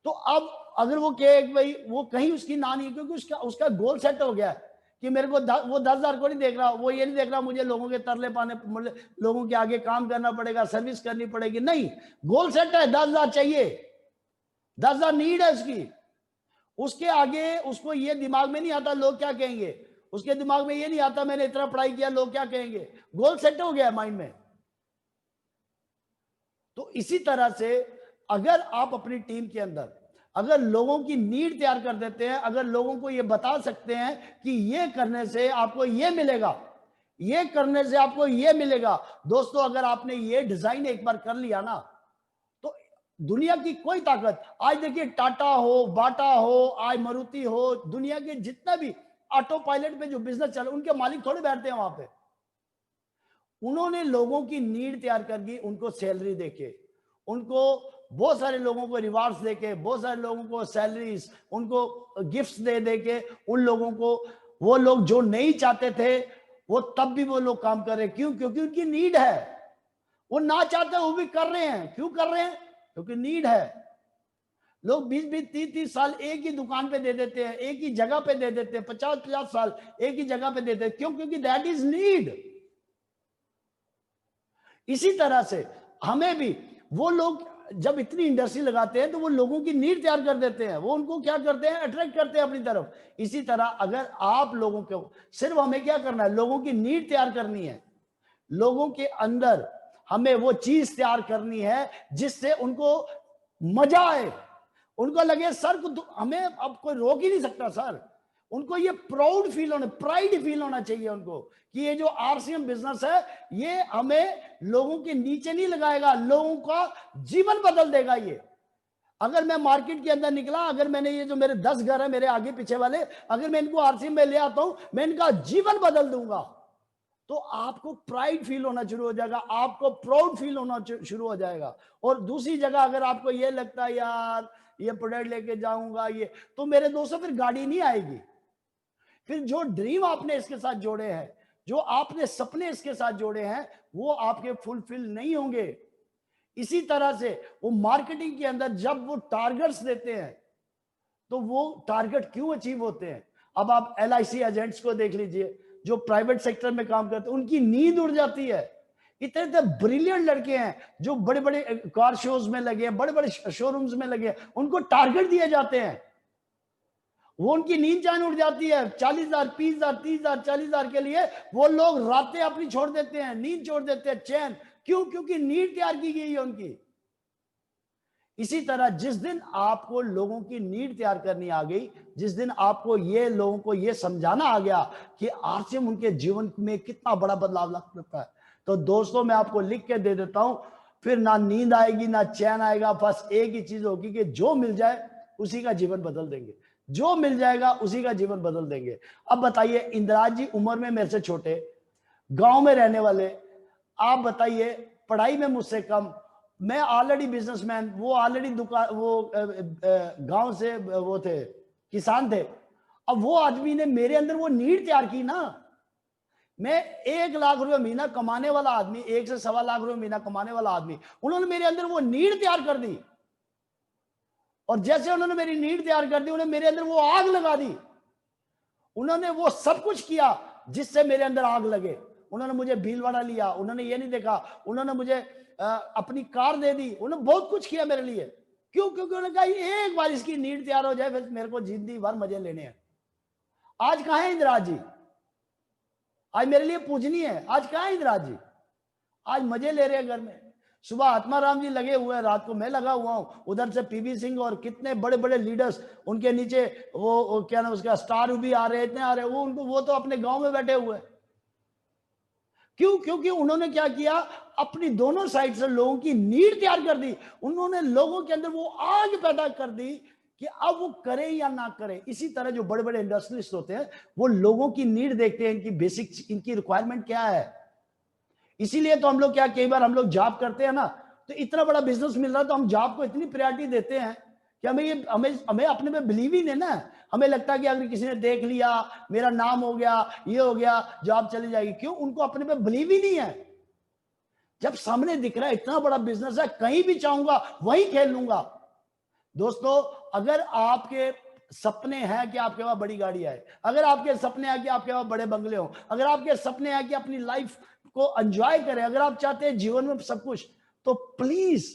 तो अब अगर वो कहे कि भाई वो कहीं उसकी ना नहीं, क्योंकि उसका गोल सेट हो गया है कि मेरे को वो 10,000 को नहीं देख रहा, वो ये नहीं देख रहा मुझे लोगों के तरले पाने, लोगों के आगे काम करना पड़ेगा, सर्विस करनी पड़ेगी, नहीं, गोल सेट है, 10,000 चाहिए, 10,000 नीड है उसकी। उसके आगे उसको ये दिमाग में नहीं आता लोग क्या कहेंगे, उसके दिमाग में ये नहीं आता मैंने इतना पढ़ाई किया लोग क्या कहेंगे, गोल सेट हो गया माइंड में। तो इसी तरह से अगर आप अपनी टीम के अंदर अगर लोगों की नीड तैयार कर देते हैं, अगर लोगों को ये बता सकते हैं कि ये करने से आपको ये मिलेगा, ये करने से आपको ये मिलेगा, दोस्तों अगर आपने ये डिजाइन एक बार कर लिया ना, तो दुनिया की कोई ताकत, आज देखिए टाटा हो, बाटा हो, आज मारुति हो, दुनिया के जितना भी ऑटो पायलट पे जो बिजनेस चल, उनके मालिक थोड़े बैठते हैं वहां पे। उन्होंने लोगों की नीड तैयार कर दी, उनको सैलरी देके, उनको बहुत सारे लोगों को रिवार्ड्स देके, बहुत सारे लोगों को सैलरीज, उनको गिफ्ट्स दे देके, उन लोगों को, वो लोग जो नहीं चाहते थे वो तब भी वो लोग काम कर रहे हैं। क्यों? क्योंकि उनकी नीड है। वो ना चाहते वो भी कर रहे हैं। क्यों कर रहे हैं? क्योंकि नीड है। लोग 20-20, 30-30 साल एक ही दुकान पे दे देते हैं, एक ही जगह पे दे देते हैं, 50-50 साल एक ही जगह पे देते हैं। क्यों? क्योंकि दैट इज नीड। इसी तरह से हमें भी, वो लोग जब इतनी इंडस्ट्री लगाते हैं तो वो लोगों की नीड तैयार कर देते हैं, वो उनको क्या करते हैं, अट्रैक्ट करते हैं अपनी तरफ। इसी तरह अगर आप लोगों को, सिर्फ हमें क्या करना है, लोगों की नीड तैयार करनी है, लोगों के अंदर हमें वो चीज तैयार करनी है जिससे उनको मजा आए, उनको लगे सर को हमें अब कोई रोक ही नहीं सकता सर। उनको ये प्राउड फील होना, प्राइड फील होना चाहिए उनको कि ये जो आरसीएम बिजनेस है ये हमें लोगों के नीचे नहीं लगाएगा, लोगों का जीवन बदल देगा। ये अगर मैं मार्केट के अंदर निकला, अगर मैंने ये जो मेरे 10 घर है मेरे आगे पीछे वाले, अगर मैं इनको आरसीएम में ले आता हूं, मैं इनका जीवन बदल दूंगा, तो आपको प्राइड फील होना शुरू हो जाएगा, आपको प्राउड फील होना शुरू हो जाएगा। और दूसरी जगह अगर आपको ये लगता है यार ये प्रोडक्ट लेके जाऊंगा ये, तो मेरे दोस्तों फिर गाड़ी नहीं आएगी। फिर जो ड्रीम आपने इसके साथ जोड़े हैं, जो आपने सपने इसके साथ जोड़े हैं, वो आपके फुलफिल नहीं होंगे। इसी तरह से वो मार्केटिंग के अंदर जब वो टारगेट्स देते हैं, तो वो टारगेट क्यों अचीव होते हैं? अब आप LIC एजेंट्स को देख लीजिए जो प्राइवेट सेक्टर में काम करते हैं, उनकी नींद उड़ जाती है। इतने इतने ब्रिलियंट लड़के हैं जो बड़े बड़े कार शोज में लगे हैं, बड़े बड़े शोरूम्स में लगे हैं, उनको टारगेट दिए जाते हैं, वो उनकी नींद जान उड़ जाती है। 40,000, 20,000, 30,000, 40,000 के लिए वो लोग रातें अपनी छोड़ देते हैं, नींद छोड़ देते हैं, चैन। क्यों? क्योंकि नींद तैयार की गई है उनकी। इसी तरह जिस दिन आपको लोगों की नीड तैयार करनी आ गई, जिस दिन आपको ये लोगों को ये समझाना आ गया कि आरसीएम उनके जीवन में कितना बड़ा बदलाव ला सकता है, तो दोस्तों मैं आपको लिख के दे देता हूं, फिर ना नींद आएगी ना चैन आएगा। बस एक ही चीज होगी कि जो मिल जाए उसी का जीवन बदल देंगे, जो मिल जाएगा उसी का जीवन बदल देंगे। अब बताइए इंदिराज जी उम्र में मेरे से छोटे, गांव में रहने वाले, आप बताइए पढ़ाई में मुझसे कम, मैं ऑलरेडी बिजनेसमैन, वो ऑलरेडी दुकान, वो गांव से वो थे, किसान थे। अब वो आदमी ने मेरे अंदर वो नीड तैयार की ना। मैं 1 लाख रुपए महीना कमाने वाला आदमी, 1 से 1.25 लाख रुपए महीना कमाने वाला आदमी, उन्होंने मेरे अंदर वो नीड तैयार कर दी। और जैसे उन्होंने मेरी नीड तैयार कर दी, उन्होंने मेरे अंदर वो आग लगा दी। उन्होंने वो सब कुछ किया जिससे मेरे अंदर आग लगे। उन्होंने मुझे भीलवाड़ा लिया, उन्होंने ये नहीं देखा, उन्होंने मुझे अपनी कार दे दी, उन्होंने बहुत कुछ किया मेरे लिए। क्यों? क्योंकि उन्होंने कहा एक बार इसकी नीड तैयार हो जाए, फिर मेरे को जिंदगी भर मजे लेने हैं। आज कहां है इंदिराज जी? आज मेरे लिए पूजनीय है। आज कहां है इंदिराज जी? आज मजे ले रहे हैं घर में। सुबह आत्माराम जी लगे हुए हैं, रात को मैं लगा हुआ हूं, उधर से पीवी सिंह और कितने बड़े बड़े लीडर्स, उनके नीचे वो क्या नाम उसका स्टार भी आ रहे हैं, इतने आ रहे हैं। वो तो अपने गांव में बैठे हुए हैं। क्यों? क्योंकि उन्होंने क्या किया, अपनी दोनों साइड से लोगों की नीड तैयार कर दी। उन्होंने लोगों के अंदर वो आग पैदा कर दी कि अब वो करे या ना करे। इसी तरह जो बड़े बड़े इंडस्ट्रियलिस्ट होते हैं, वो लोगों की नीड देखते हैं, इनकी बेसिक, इनकी रिक्वायरमेंट क्या है। इसीलिए तो हम लोग क्या, कई बार हम लोग जॉब करते हैं ना, तो इतना बड़ा बिजनेस मिल रहा है तो हम जॉब को इतनी प्रायोरिटी देते हैं कि हमें अपने में बिलीव ही नहीं ना। हमें लगता है कि अगर किसी ने देख लिया, मेरा नाम हो गया, ये हो गया, जॉब चली जाएगी। क्यों? उनको अपने में बिलीव ही नहीं है। जब सामने दिख रहा है इतना बड़ा बिजनेस है, कहीं भी चाहूंगा वहीं खेल लूंगा। दोस्तों, अगर आपके सपने हैं कि आपके पास बड़ी गाड़ी आए, अगर आपके सपने हैं कि आपके पास बड़े बंगले हो, अगर आपके सपने हैं कि अपनी लाइफ को एंजॉय करें, अगर आप चाहते हैं जीवन में सब कुछ, तो प्लीज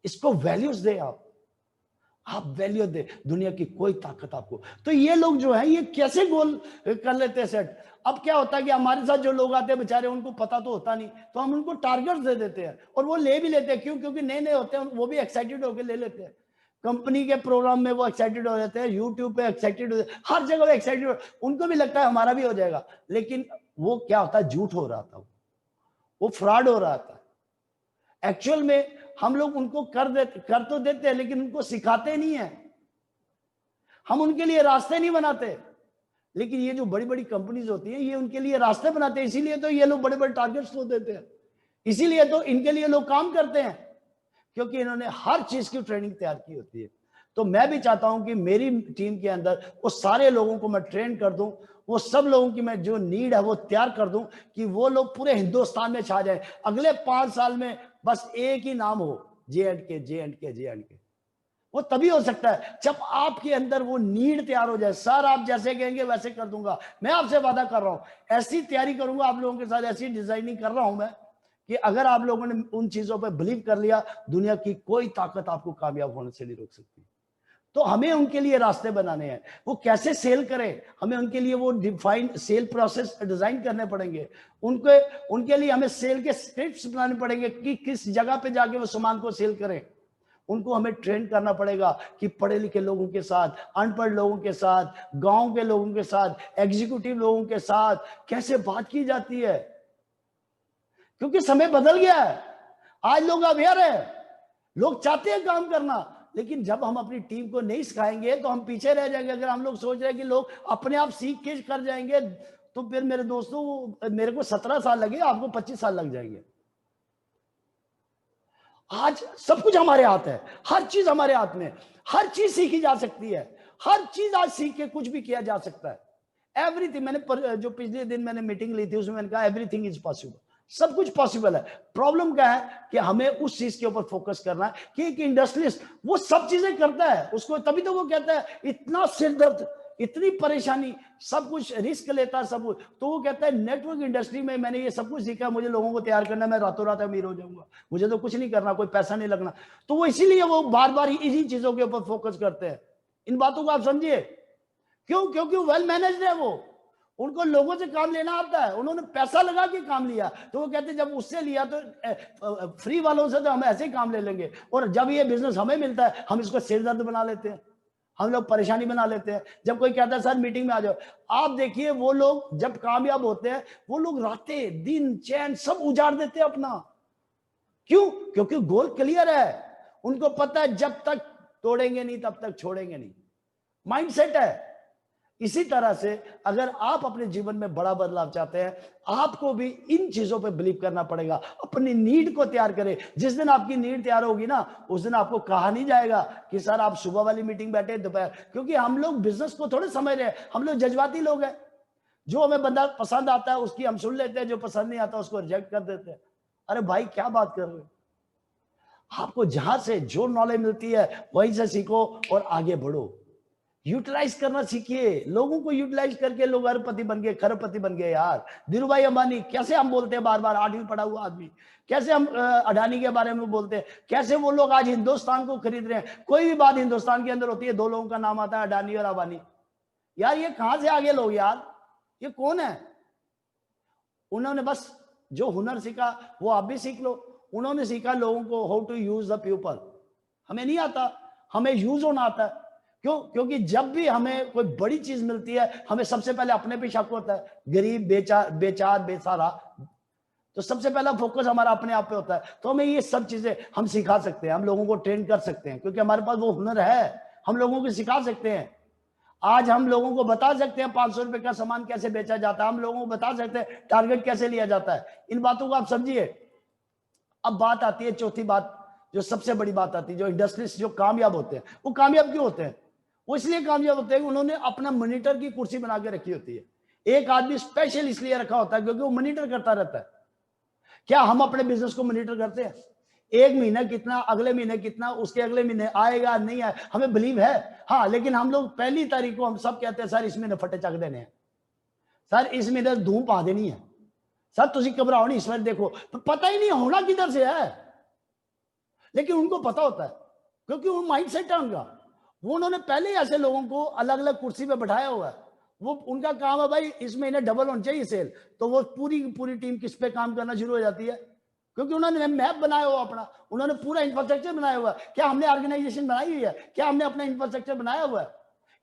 इसको वैल्यूज दे। आप वैल्यू दे। दुनिया की कोई ताकत आपको, तो ये लोग जो है ये कैसे गोल कर लेते हैं सेट। अब क्या होता है कि हमारे साथ जो लोग आते हैं बेचारे, उनको पता तो होता नहीं, तो हम उनको टारगेट्स दे देते हैं और वो ले भी लेते हैं। क्यों? क्योंकि नए नए होते हैं, वो भी एक्साइटेड होकर ले लेते हैं। कंपनी के प्रोग्राम में वो एक्साइटेड हो जाते हैं, यूट्यूब पे एक्साइटेड हो, हर जगह एक्साइटेड, उनको भी लगता है हमारा भी हो जाएगा। लेकिन वो क्या होता है, झूठ हो रहा था, वो फ्रॉड हो रहा था। एक्चुअल में हम लोग उनको कर तो देते हैं, लेकिन उनको सिखाते नहीं है, हम उनके लिए रास्ते नहीं बनाते। लेकिन ये जो बड़ी बड़ी कंपनीज होती है, ये उनके लिए रास्ते बनाते हैं। इसीलिए तो ये लोग बड़े बड़े टारगेट्स तो देते हैं, इसीलिए तो इनके लिए लोग काम करते हैं, क्योंकि इन्होंने हर चीज की ट्रेनिंग तैयार की होती है। तो मैं भी चाहता हूं कि मेरी टीम के अंदर वो सारे लोगों को मैं ट्रेन कर दूं, वो सब लोगों की मैं जो नीड है वो तैयार कर दूं, कि वो लोग पूरे हिंदुस्तान में छा जाए। अगले 5 साल में बस एक ही नाम हो, J&K, J&K, J&K। वो तभी हो सकता है जब आपके अंदर वो नीड तैयार हो जाए। सर आप जैसे कहेंगे वैसे कर दूंगा, मैं आपसे वादा कर रहा हूं, ऐसी तैयारी करूंगा आप लोगों के साथ, ऐसी डिजाइनिंग कर रहा हूं मैं, कि अगर आप लोगों ने उन चीजों पर बिलीव कर लिया, दुनिया की कोई ताकत आपको कामयाब होने से नहीं रोक सकती। तो हमें उनके लिए रास्ते बनाने हैं। वो कैसे सेल करें, हमें उनके लिए वो डिफाइंड सेल प्रोसेस डिजाइन करने पड़ेंगे। उनके लिए हमें सेल के स्क्रिप्ट्स बनाने पड़ेंगे कि किस जगह पे जाके वो सामान को सेल करें। उनको हमें ट्रेन करना पड़ेगा कि पढ़े लिखे लोगों के साथ, अनपढ़ लोगों के साथ, गांव के लोगों के साथ, एग्जीक्यूटिव लोगों के साथ कैसे बात की जाती है। क्योंकि समय बदल गया है, आज लोग अवेयर है, लोग चाहते हैं काम करना, लेकिन जब हम अपनी टीम को नहीं सिखाएंगे तो हम पीछे रह जाएंगे। अगर हम लोग सोच रहे हैं कि लोग अपने आप सीख के कर जाएंगे, तो फिर मेरे दोस्तों, मेरे को 17 साल लगे, आपको 25 साल लग जाएंगे। आज सब कुछ हमारे हाथ है, हर चीज हमारे हाथ में, हर चीज सीखी जा सकती है, हर चीज आज सीख के कुछ भी किया जा सकता है। एवरीथिंग, जो पिछले दिन मैंने मीटिंग ली थी उसमें मैंने कहा एवरीथिंग इज पॉसिबल, सब कुछ पॉसिबल है। प्रॉब्लम क्या है कि हमें उस चीज के ऊपर फोकस करना है कि एक इंडस्ट्रियलिस्ट वो सब चीजें करता है, उसको तभी तो वो कहता है इतना सिर दर्द, इतनी परेशानी, सब कुछ रिस्क लेता है, सब कुछ। तो वो कहता है नेटवर्क इंडस्ट्री में मैंने ये सब कुछ सीखा, मुझे लोगों को तैयार करना, मैं रातों रात अमीर हो जाऊंगा, मुझे तो कुछ नहीं करना, कोई पैसा नहीं लगना। तो वो इसीलिए वो बार बार इन्हीं चीजों के ऊपर फोकस करते हैं। इन बातों को आप समझिए। क्यों? क्योंकि वेल मैनेज्ड है वो, उनको लोगों से काम लेना आता है, उन्होंने पैसा लगा के काम लिया। तो वो कहते हैं जब उससे लिया तो फ्री वालों से तो हम ऐसे ही काम ले लेंगे, और जब ये बिजनेस हमें मिलता है हम इसको सिर दर्द बना लेते हैं, हम लोग परेशानी बना लेते हैं। जब कोई कहता है सर मीटिंग में आ जाओ, आप देखिए वो लोग जब कामयाब होते हैं, वो लोग रातें दिन चैन सब उजाड़ देते हैं अपना। क्यों? क्योंकि गोल क्लियर है, उनको पता है जब तक तोड़ेंगे नहीं तब तक छोड़ेंगे नहीं, माइंडसेट है। इसी तरह से अगर आप अपने जीवन में बड़ा बदलाव चाहते हैं, आपको भी इन चीजों पे बिलीव करना पड़ेगा। अपनी नीड को तैयार करें। जिस दिन आपकी नीड तैयार होगी ना, उस दिन आपको कहा नहीं जाएगा कि सर आप सुबह वाली मीटिंग बैठे दोपहर, क्योंकि हम लोग बिजनेस को थोड़े समझ रहे हैं, हम लोग जज्बाती लोग हैं। जो हमें बंदा पसंद आता है उसकी हम सुन लेते हैं, जो पसंद नहीं आता उसको रिजेक्ट कर देते हैं। अरे भाई क्या बात कर रहे हो, आपको जहां से जो नॉलेज मिलती है वहीं से सीखो और आगे बढ़ो। यूटिलाइज करना सीखिए, लोगों को यूटिलाइज करके लोग अरबपति बन गए, खरबपति बन गए यार। धीरू भाई अंबानी, कैसे हम बोलते हैं बार बार, 8वीं पढ़ा हुआ आदमी, कैसे हम अडानी के बारे में बोलते हैं, कैसे वो लोग आज हिंदुस्तान को खरीद रहे हैं। कोई भी बात हिंदुस्तान के अंदर होती है, 2 लोगों का नाम आता है, अडानी और अंबानी। यार ये कहां से आगे लोग यार, ये कौन है? उन्होंने बस जो हुनर सीखा वो आप भी सीख लो। उन्होंने सीखा लोगों को how to use the people. हमें नहीं आता, हमें यूज होना आता है। क्यों? क्योंकि जब भी हमें कोई बड़ी चीज मिलती है, हमें सबसे पहले अपने पे शक होता है। गरीब, बेचार, बेसहारा, तो सबसे पहला फोकस हमारा अपने आप पे होता है। तो हमें ये सब चीजें हम सिखा सकते हैं, हम लोगों को ट्रेन कर सकते हैं, क्योंकि हमारे पास वो हुनर है, हम लोगों को सिखा सकते हैं। आज हम लोगों को बता सकते हैं 500 रुपए का सामान कैसे बेचा जाता है, हम लोगों को बता सकते हैं टारगेट कैसे लिया जाता है। इन बातों को आप समझिए। अब बात आती है चौथी बात, जो सबसे बड़ी बात आती है, जो इंडस्ट्रियलिस्ट जो कामयाब होते हैं, वो कामयाब क्यों होते हैं? वो इसलिए कामयाब होते हैं कि उन्होंने अपना मॉनिटर की कुर्सी बना के रखी होती है। एक आदमी स्पेशल इसलिए रखा होता है क्योंकि वो मॉनिटर करता रहता है। क्या हम अपने बिजनेस को मॉनिटर करते हैं? एक महीना कितना, अगले महीने कितना, उसके अगले महीने आएगा नहीं आए, हमें बिलीव है। हाँ, लेकिन हम लोग पहली तारीख को हम सब कहते हैं सर इस महीने फटे चक देने हैं, सर इस महीने धूम पा देनी है, सर तुझी घबराओ नहीं इस बार देखो। तो पता ही नहीं होना किधर से है, लेकिन उनको पता होता है क्योंकि वो माइंड सेट है उनका। वो उन्होंने पहले ही ऐसे लोगों को अलग अलग कुर्सी पे बैठाया हुआ है। वो उनका काम है भाई इस महीने डबल होना चाहिए सेल, तो वो पूरी टीम किस पे काम करना शुरू हो जाती है, क्योंकि उन्होंने मैप बनाया हुआ अपना, उन्होंने पूरा इंफ्रास्ट्रक्चर बनाया हुआ है। क्या हमने ऑर्गेनाइजेशन बनाई हुई है? क्या हमने अपना इंफ्रास्ट्रक्चर बनाया हुआ है?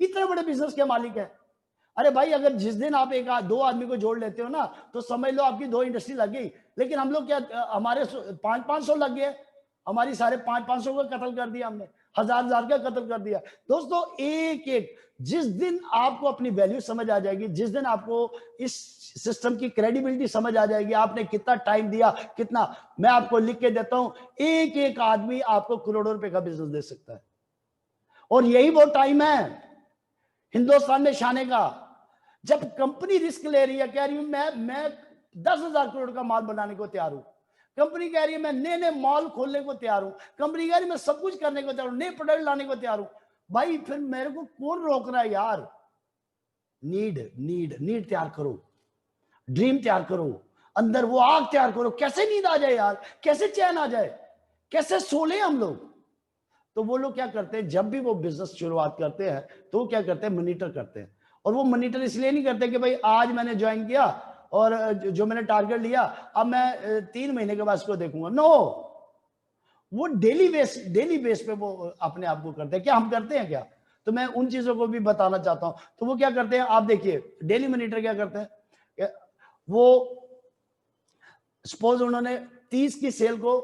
इतने बड़े बिजनेस के मालिक है। अरे भाई, अगर जिस दिन आप दो आदमी को जोड़ लेते हो ना, तो समझ लो आपकी 2 इंडस्ट्री लग गई। लेकिन हम लोग क्या, हमारे 500 लग गए, हमारी सारे 500 का कत्ल कर दिया हमने, 1000 का कत्ल कर दिया। दोस्तों, एक एक जिस दिन आपको अपनी वैल्यू समझ आ जाएगी, जिस दिन आपको इस सिस्टम की क्रेडिबिलिटी समझ आ जाएगी, आपने कितना टाइम दिया, कितना, मैं आपको लिख के देता हूं, एक एक आदमी आपको करोड़ों रुपए का बिजनेस दे सकता है। और यही वो टाइम है हिंदुस्तान में शाने का, जब कंपनी रिस्क ले रही है, कह रही हूं मैं 10,000 करोड़ का माल बनाने को तैयार हूं। कंपनी कह रही है मैं नए मॉल खोलने को तैयार हूं। कंपनी कह रही है मैं सब कुछ करने को तैयार हूं, नए प्रोडक्ट लाने को तैयार हूं। भाई फिर मेरे को कौन रोक रहा है यार? नीड तैयार करो, ड्रीम तैयार करो, अंदर वो आग तैयार करो। कैसे नींद आ जाए यार, कैसे चैन आ जाए, कैसे सोले हम लोग? तो वो लोग क्या करते हैं, जब भी वो बिजनेस शुरुआत करते हैं तो वो क्या करते हैं, मॉनिटर करते हैं। और वो मॉनिटर इसलिए नहीं करते कि भाई आज मैंने ज्वाइन किया और जो मैंने टारगेट लिया अब मैं 3 महीने के बाद इसको देखूंगा। नो, वो डेली बेस पे वो अपने आप को करते हैं। क्या हम करते हैं क्या? तो मैं उन चीजों को भी बताना चाहता हूं। तो वो क्या करते हैं, आप देखिए, डेली मॉनिटर क्या करते हैं, वो सपोज उन्होंने 30 की सेल को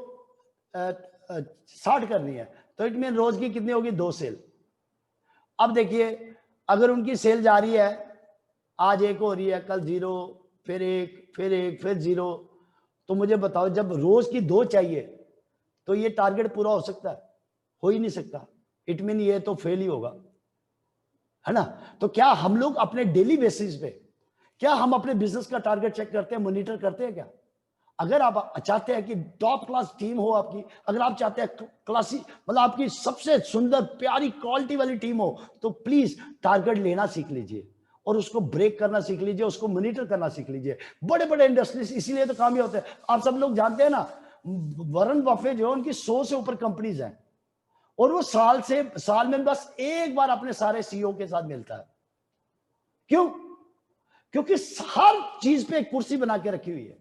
60 करनी है, तो इट मीन रोज की कितनी होगी, 2 सेल। अब देखिए, अगर उनकी सेल जा रही है, आज 1 हो रही है, कल 0, फिर 1, फिर 0, तो मुझे बताओ, जब रोज की 2 चाहिए तो ये टारगेट पूरा हो सकता है? हो ही नहीं सकता। इट मीन ये तो फेल ही होगा, है ना? तो क्या हम लोग अपने डेली बेसिस पे, क्या हम अपने बिजनेस का टारगेट चेक करते हैं, मॉनिटर करते हैं क्या? अगर आप चाहते हैं कि टॉप क्लास टीम हो आपकी, अगर आप चाहते हैं क्लासी, मतलब आपकी सबसे सुंदर प्यारी क्वालिटी वाली टीम हो, तो प्लीज टारगेट लेना सीख लीजिए और उसको ब्रेक करना सीख लीजिए, उसको मॉनिटर करना सीख लीजिए। बड़े बड़े इंडस्ट्रीज इसीलिए तो कामयाब होते हैं। आप सब लोग जानते हैं ना, वॉरेन बफेट जो है, उनकी 100 से ऊपर कंपनीज हैं और वो साल में बस एक बार अपने सारे सीईओ के साथ मिलता है। क्यों? क्योंकि हर चीज पे एक कुर्सी बना के रखी हुई है,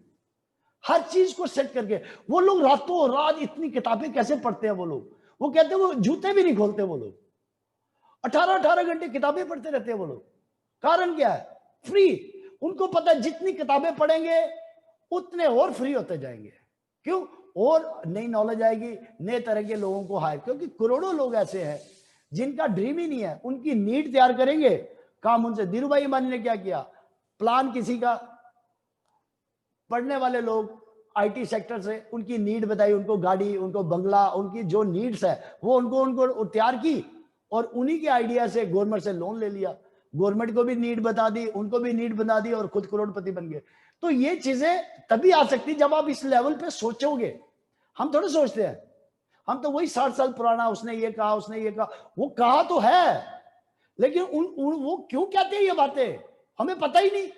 हर चीज को सेट करके। वो लोग रातों रात इतनी किताबें कैसे पढ़ते हैं? वो कहते हैं वो जूते भी नहीं खोलते। वो लोग 18 घंटे किताबें पढ़ते रहते हैं वो लोग। कारण क्या है? फ्री। उनको पता है जितनी किताबें पढ़ेंगे उतने और फ्री होते जाएंगे। क्यों? और नई नॉलेज आएगी, नए तरह के लोगों को हायर, क्योंकि करोड़ों लोग ऐसे हैं जिनका ड्रीम ही नहीं है। उनकी नीड तैयार करेंगे, काम उनसे। धीरू भाई अंबानी ने क्या किया, प्लान किसी का, पढ़ने वाले लोग आईटी सेक्टर से, उनकी नीड बताई, उनको गाड़ी, उनको बंगला, उनकी जो नीड्स है वो उनको तैयार की और उन्हीं के आइडिया से गवर्नमेंट से लोन ले लिया। गवर्नमेंट को भी नीड बता दी, उनको भी नीड बता दी और खुद करोड़पति बन गए। तो ये चीजें तभी आ सकती जब आप इस लेवल पे सोचोगे। हम थोड़े सोचते हैं, हम तो वही 60 साल पुराना, उसने ये कहा, उसने ये कहा, वो कहा तो है, लेकिन वो क्यों कहते हैं ये बातें, हमें पता ही नहीं।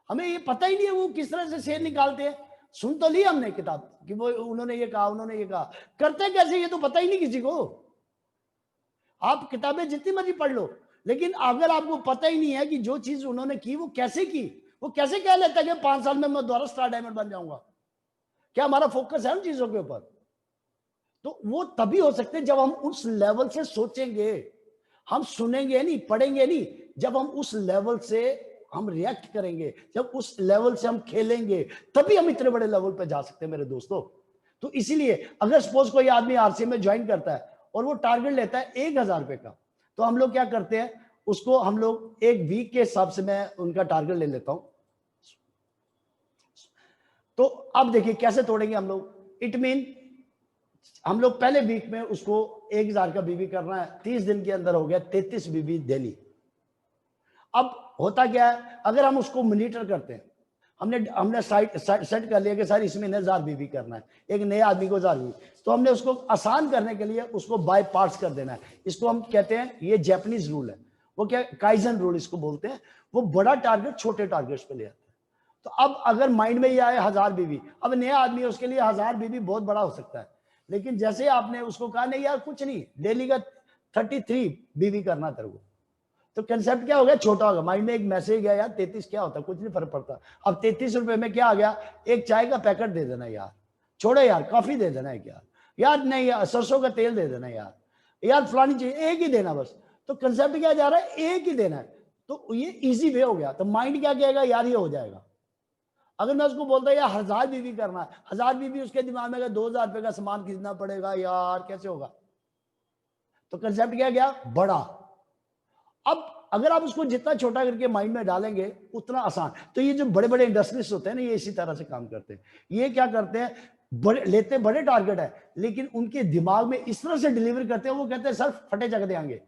हमें ये पता ही नहीं है वो किस तरह से शेर निकालते हैं। सुन तो ली हमने किताब कि वो उन्होंने ये कहा, उन्होंने ये कहा, करते कैसे ये तो पता ही नहीं किसी को। आप किताबें जितनी मर्जी पढ़ लो, लेकिन अगर आपको पता ही नहीं है कि जो चीज उन्होंने की वो कैसे की, वो कैसे कह लेता है कि 5 साल में मैं दोबारा स्टार डायमंड बन जाऊंगा। क्या हमारा फोकस है उन चीजों के ऊपर? तो वो तभी हो सकते हैं जब हम उस लेवल से सोचेंगे। हम सुनेंगे नहीं, पढ़ेंगे नहीं, जब हम उस लेवल से हम रिएक्ट करेंगे, जब उस लेवल से हम खेलेंगे, तभी हम इतने बड़े लेवल पे जा सकते हैं मेरे दोस्तों। तो इसीलिए अगर सपोज कोई आदमी आरसीए में ज्वाइन करता है और वो टारगेट लेता है 1000 रुपए का, तो हम लोग क्या करते हैं, उसको हम लोग एक वीक के हिसाब से मैं उनका टारगेट ले लेता हूं। तो अब देखिए कैसे तोड़ेंगे हम लोग। इट मीन हम लोग पहले वीक में उसको 1000 का बीबी करना है, 30 दिन के अंदर हो गया 33 बीबी डेली। अब होता क्या है, अगर हम उसको मॉनिटर करते हैं, हमने सेट कर लिया कि सर इसमें 1000 बीबी करना है, एक नए आदमी को 1000 बीबी, तो हमने उसको आसान करने के लिए उसको बाय पार्ट्स कर देना है। इसको हम कहते हैं, ये जापानीज रूल है, वो क्या काइजन रूल इसको बोलते हैं। वो बड़ा टारगेट छोटे टारगेट्स पे ले आता है। तो अब अगर माइंड में ये आए 1000 बीबी, अब नया आदमी है उसके लिए 1000 बीबी बहुत बड़ा हो सकता है, लेकिन जैसे आपने उसको कहा नहीं यार कुछ नहीं, डेली का 33 बीबी करना तेरे को, तो कंसेप्ट क्या हो गया, छोटा होगा। माइंड में एक मैसेज गया यार 33 क्या होता है, कुछ नहीं फर्क पड़ता। अब 33 रुपए में क्या आ गया, एक चाय का पैकेट दे देना यार, छोड़ो यार कॉफी दे देना है यार, यार नहीं यार सरसों का तेल दे देना यार, यार फलानी चीज एक ही देना बस। तो कंसेप्ट क्या जा रहा है, एक ही देना है। तो ये इजी वे हो गया। तो माइंड क्या कहेगा, यार ये हो जाएगा। अगर मैं उसको बोलता यार 1000 बीबी करना है, 1000 बीबी उसके दिमाग में 2000 रुपए का सामान खरीदना पड़ेगा यार, कैसे होगा। तो कंसेप्ट क्या गया, बड़ा। अब अगर आप उसको जितना छोटा करके माइंड में डालेंगे उतना आसान। तो ये जो बड़े बड़े इंडस्ट्रीज होते हैं ना, ये इसी तरह से काम करते हैं। ये क्या करते हैं, बड़े लेते बड़े टारगेट है, लेकिन उनके दिमाग में इस तरह से डिलीवर करते हैं, वो कहते हैं सर फटे जग देंगे,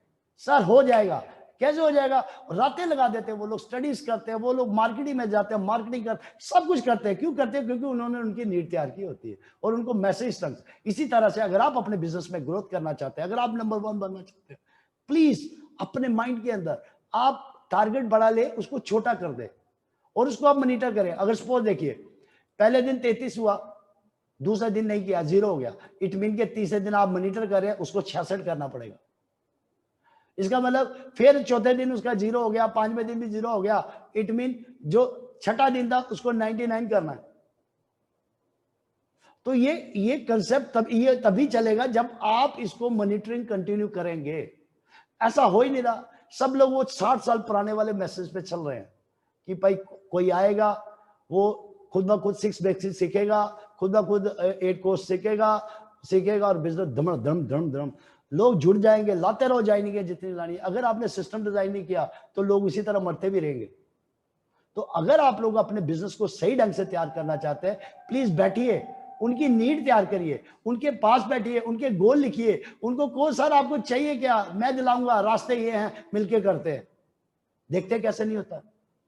सर हो जाएगा। कैसे हो जाएगा, रातें लगा देते हैं वो लोग, स्टडीज करते हैं वो लोग, मार्केटिंग में जाते हैं, मार्केटिंग करते हैं, सब कुछ करते हैं। क्यों करते हैं, क्योंकि उन्होंने उनकी नीड तैयार की होती है और उनको मैसेज तक। इसी तरह से अगर आप अपने बिजनेस में ग्रोथ करना चाहते हैं, अगर आप नंबर 1 बनना चाहते हैं, प्लीज अपने माइंड के अंदर आप टारगेट बढ़ा ले, उसको छोटा कर दे और उसको आप मॉनिटर करें। अगर सपोज देखिए पहले दिन 33 हुआ, दूसरे दिन नहीं किया, 0 हो गया, इट मीन के तीसरे दिन आप मॉनिटर करें, उसको 66 करना पड़ेगा। इसका मतलब फिर चौथे दिन उसका 0 हो गया, 5वें दिन भी 0 हो गया, इट मीन जो छठा दिन था उसको 99 करना है। तो ये कंसेप्ट तभी चलेगा जब आप इसको मॉनिटरिंग कंटिन्यू करेंगे। ऐसा हो ही नहीं रहा। सब लोग वो 60 साल पुराने वाले मैसेज पे चल रहे हैं कि भाई कोई आएगा, वो खुद ब खुद 6 बेसिक्स सीखेगा, खुद ब खुद 8 कोर्स सीखेगा और बिजनेस धम धम धम धम। लोग जुड़ जाएंगे, लाते रहो जाएंगे जितनी लानी। अगर आपने सिस्टम डिजाइन नहीं किया तो लोग इसी तरह मरते भी रहेंगे। तो अगर आप लोग अपने बिजनेस को सही ढंग से तैयार करना चाहते हैं, प्लीज बैठिए, उनकी नीड तैयार करिए, उनके पास बैठिए, उनके गोल लिखिए, उनको को सर आपको चाहिए क्या, मैं दिलाऊंगा, रास्ते ये हैं, मिलके करते हैं। देखते कैसे नहीं होता,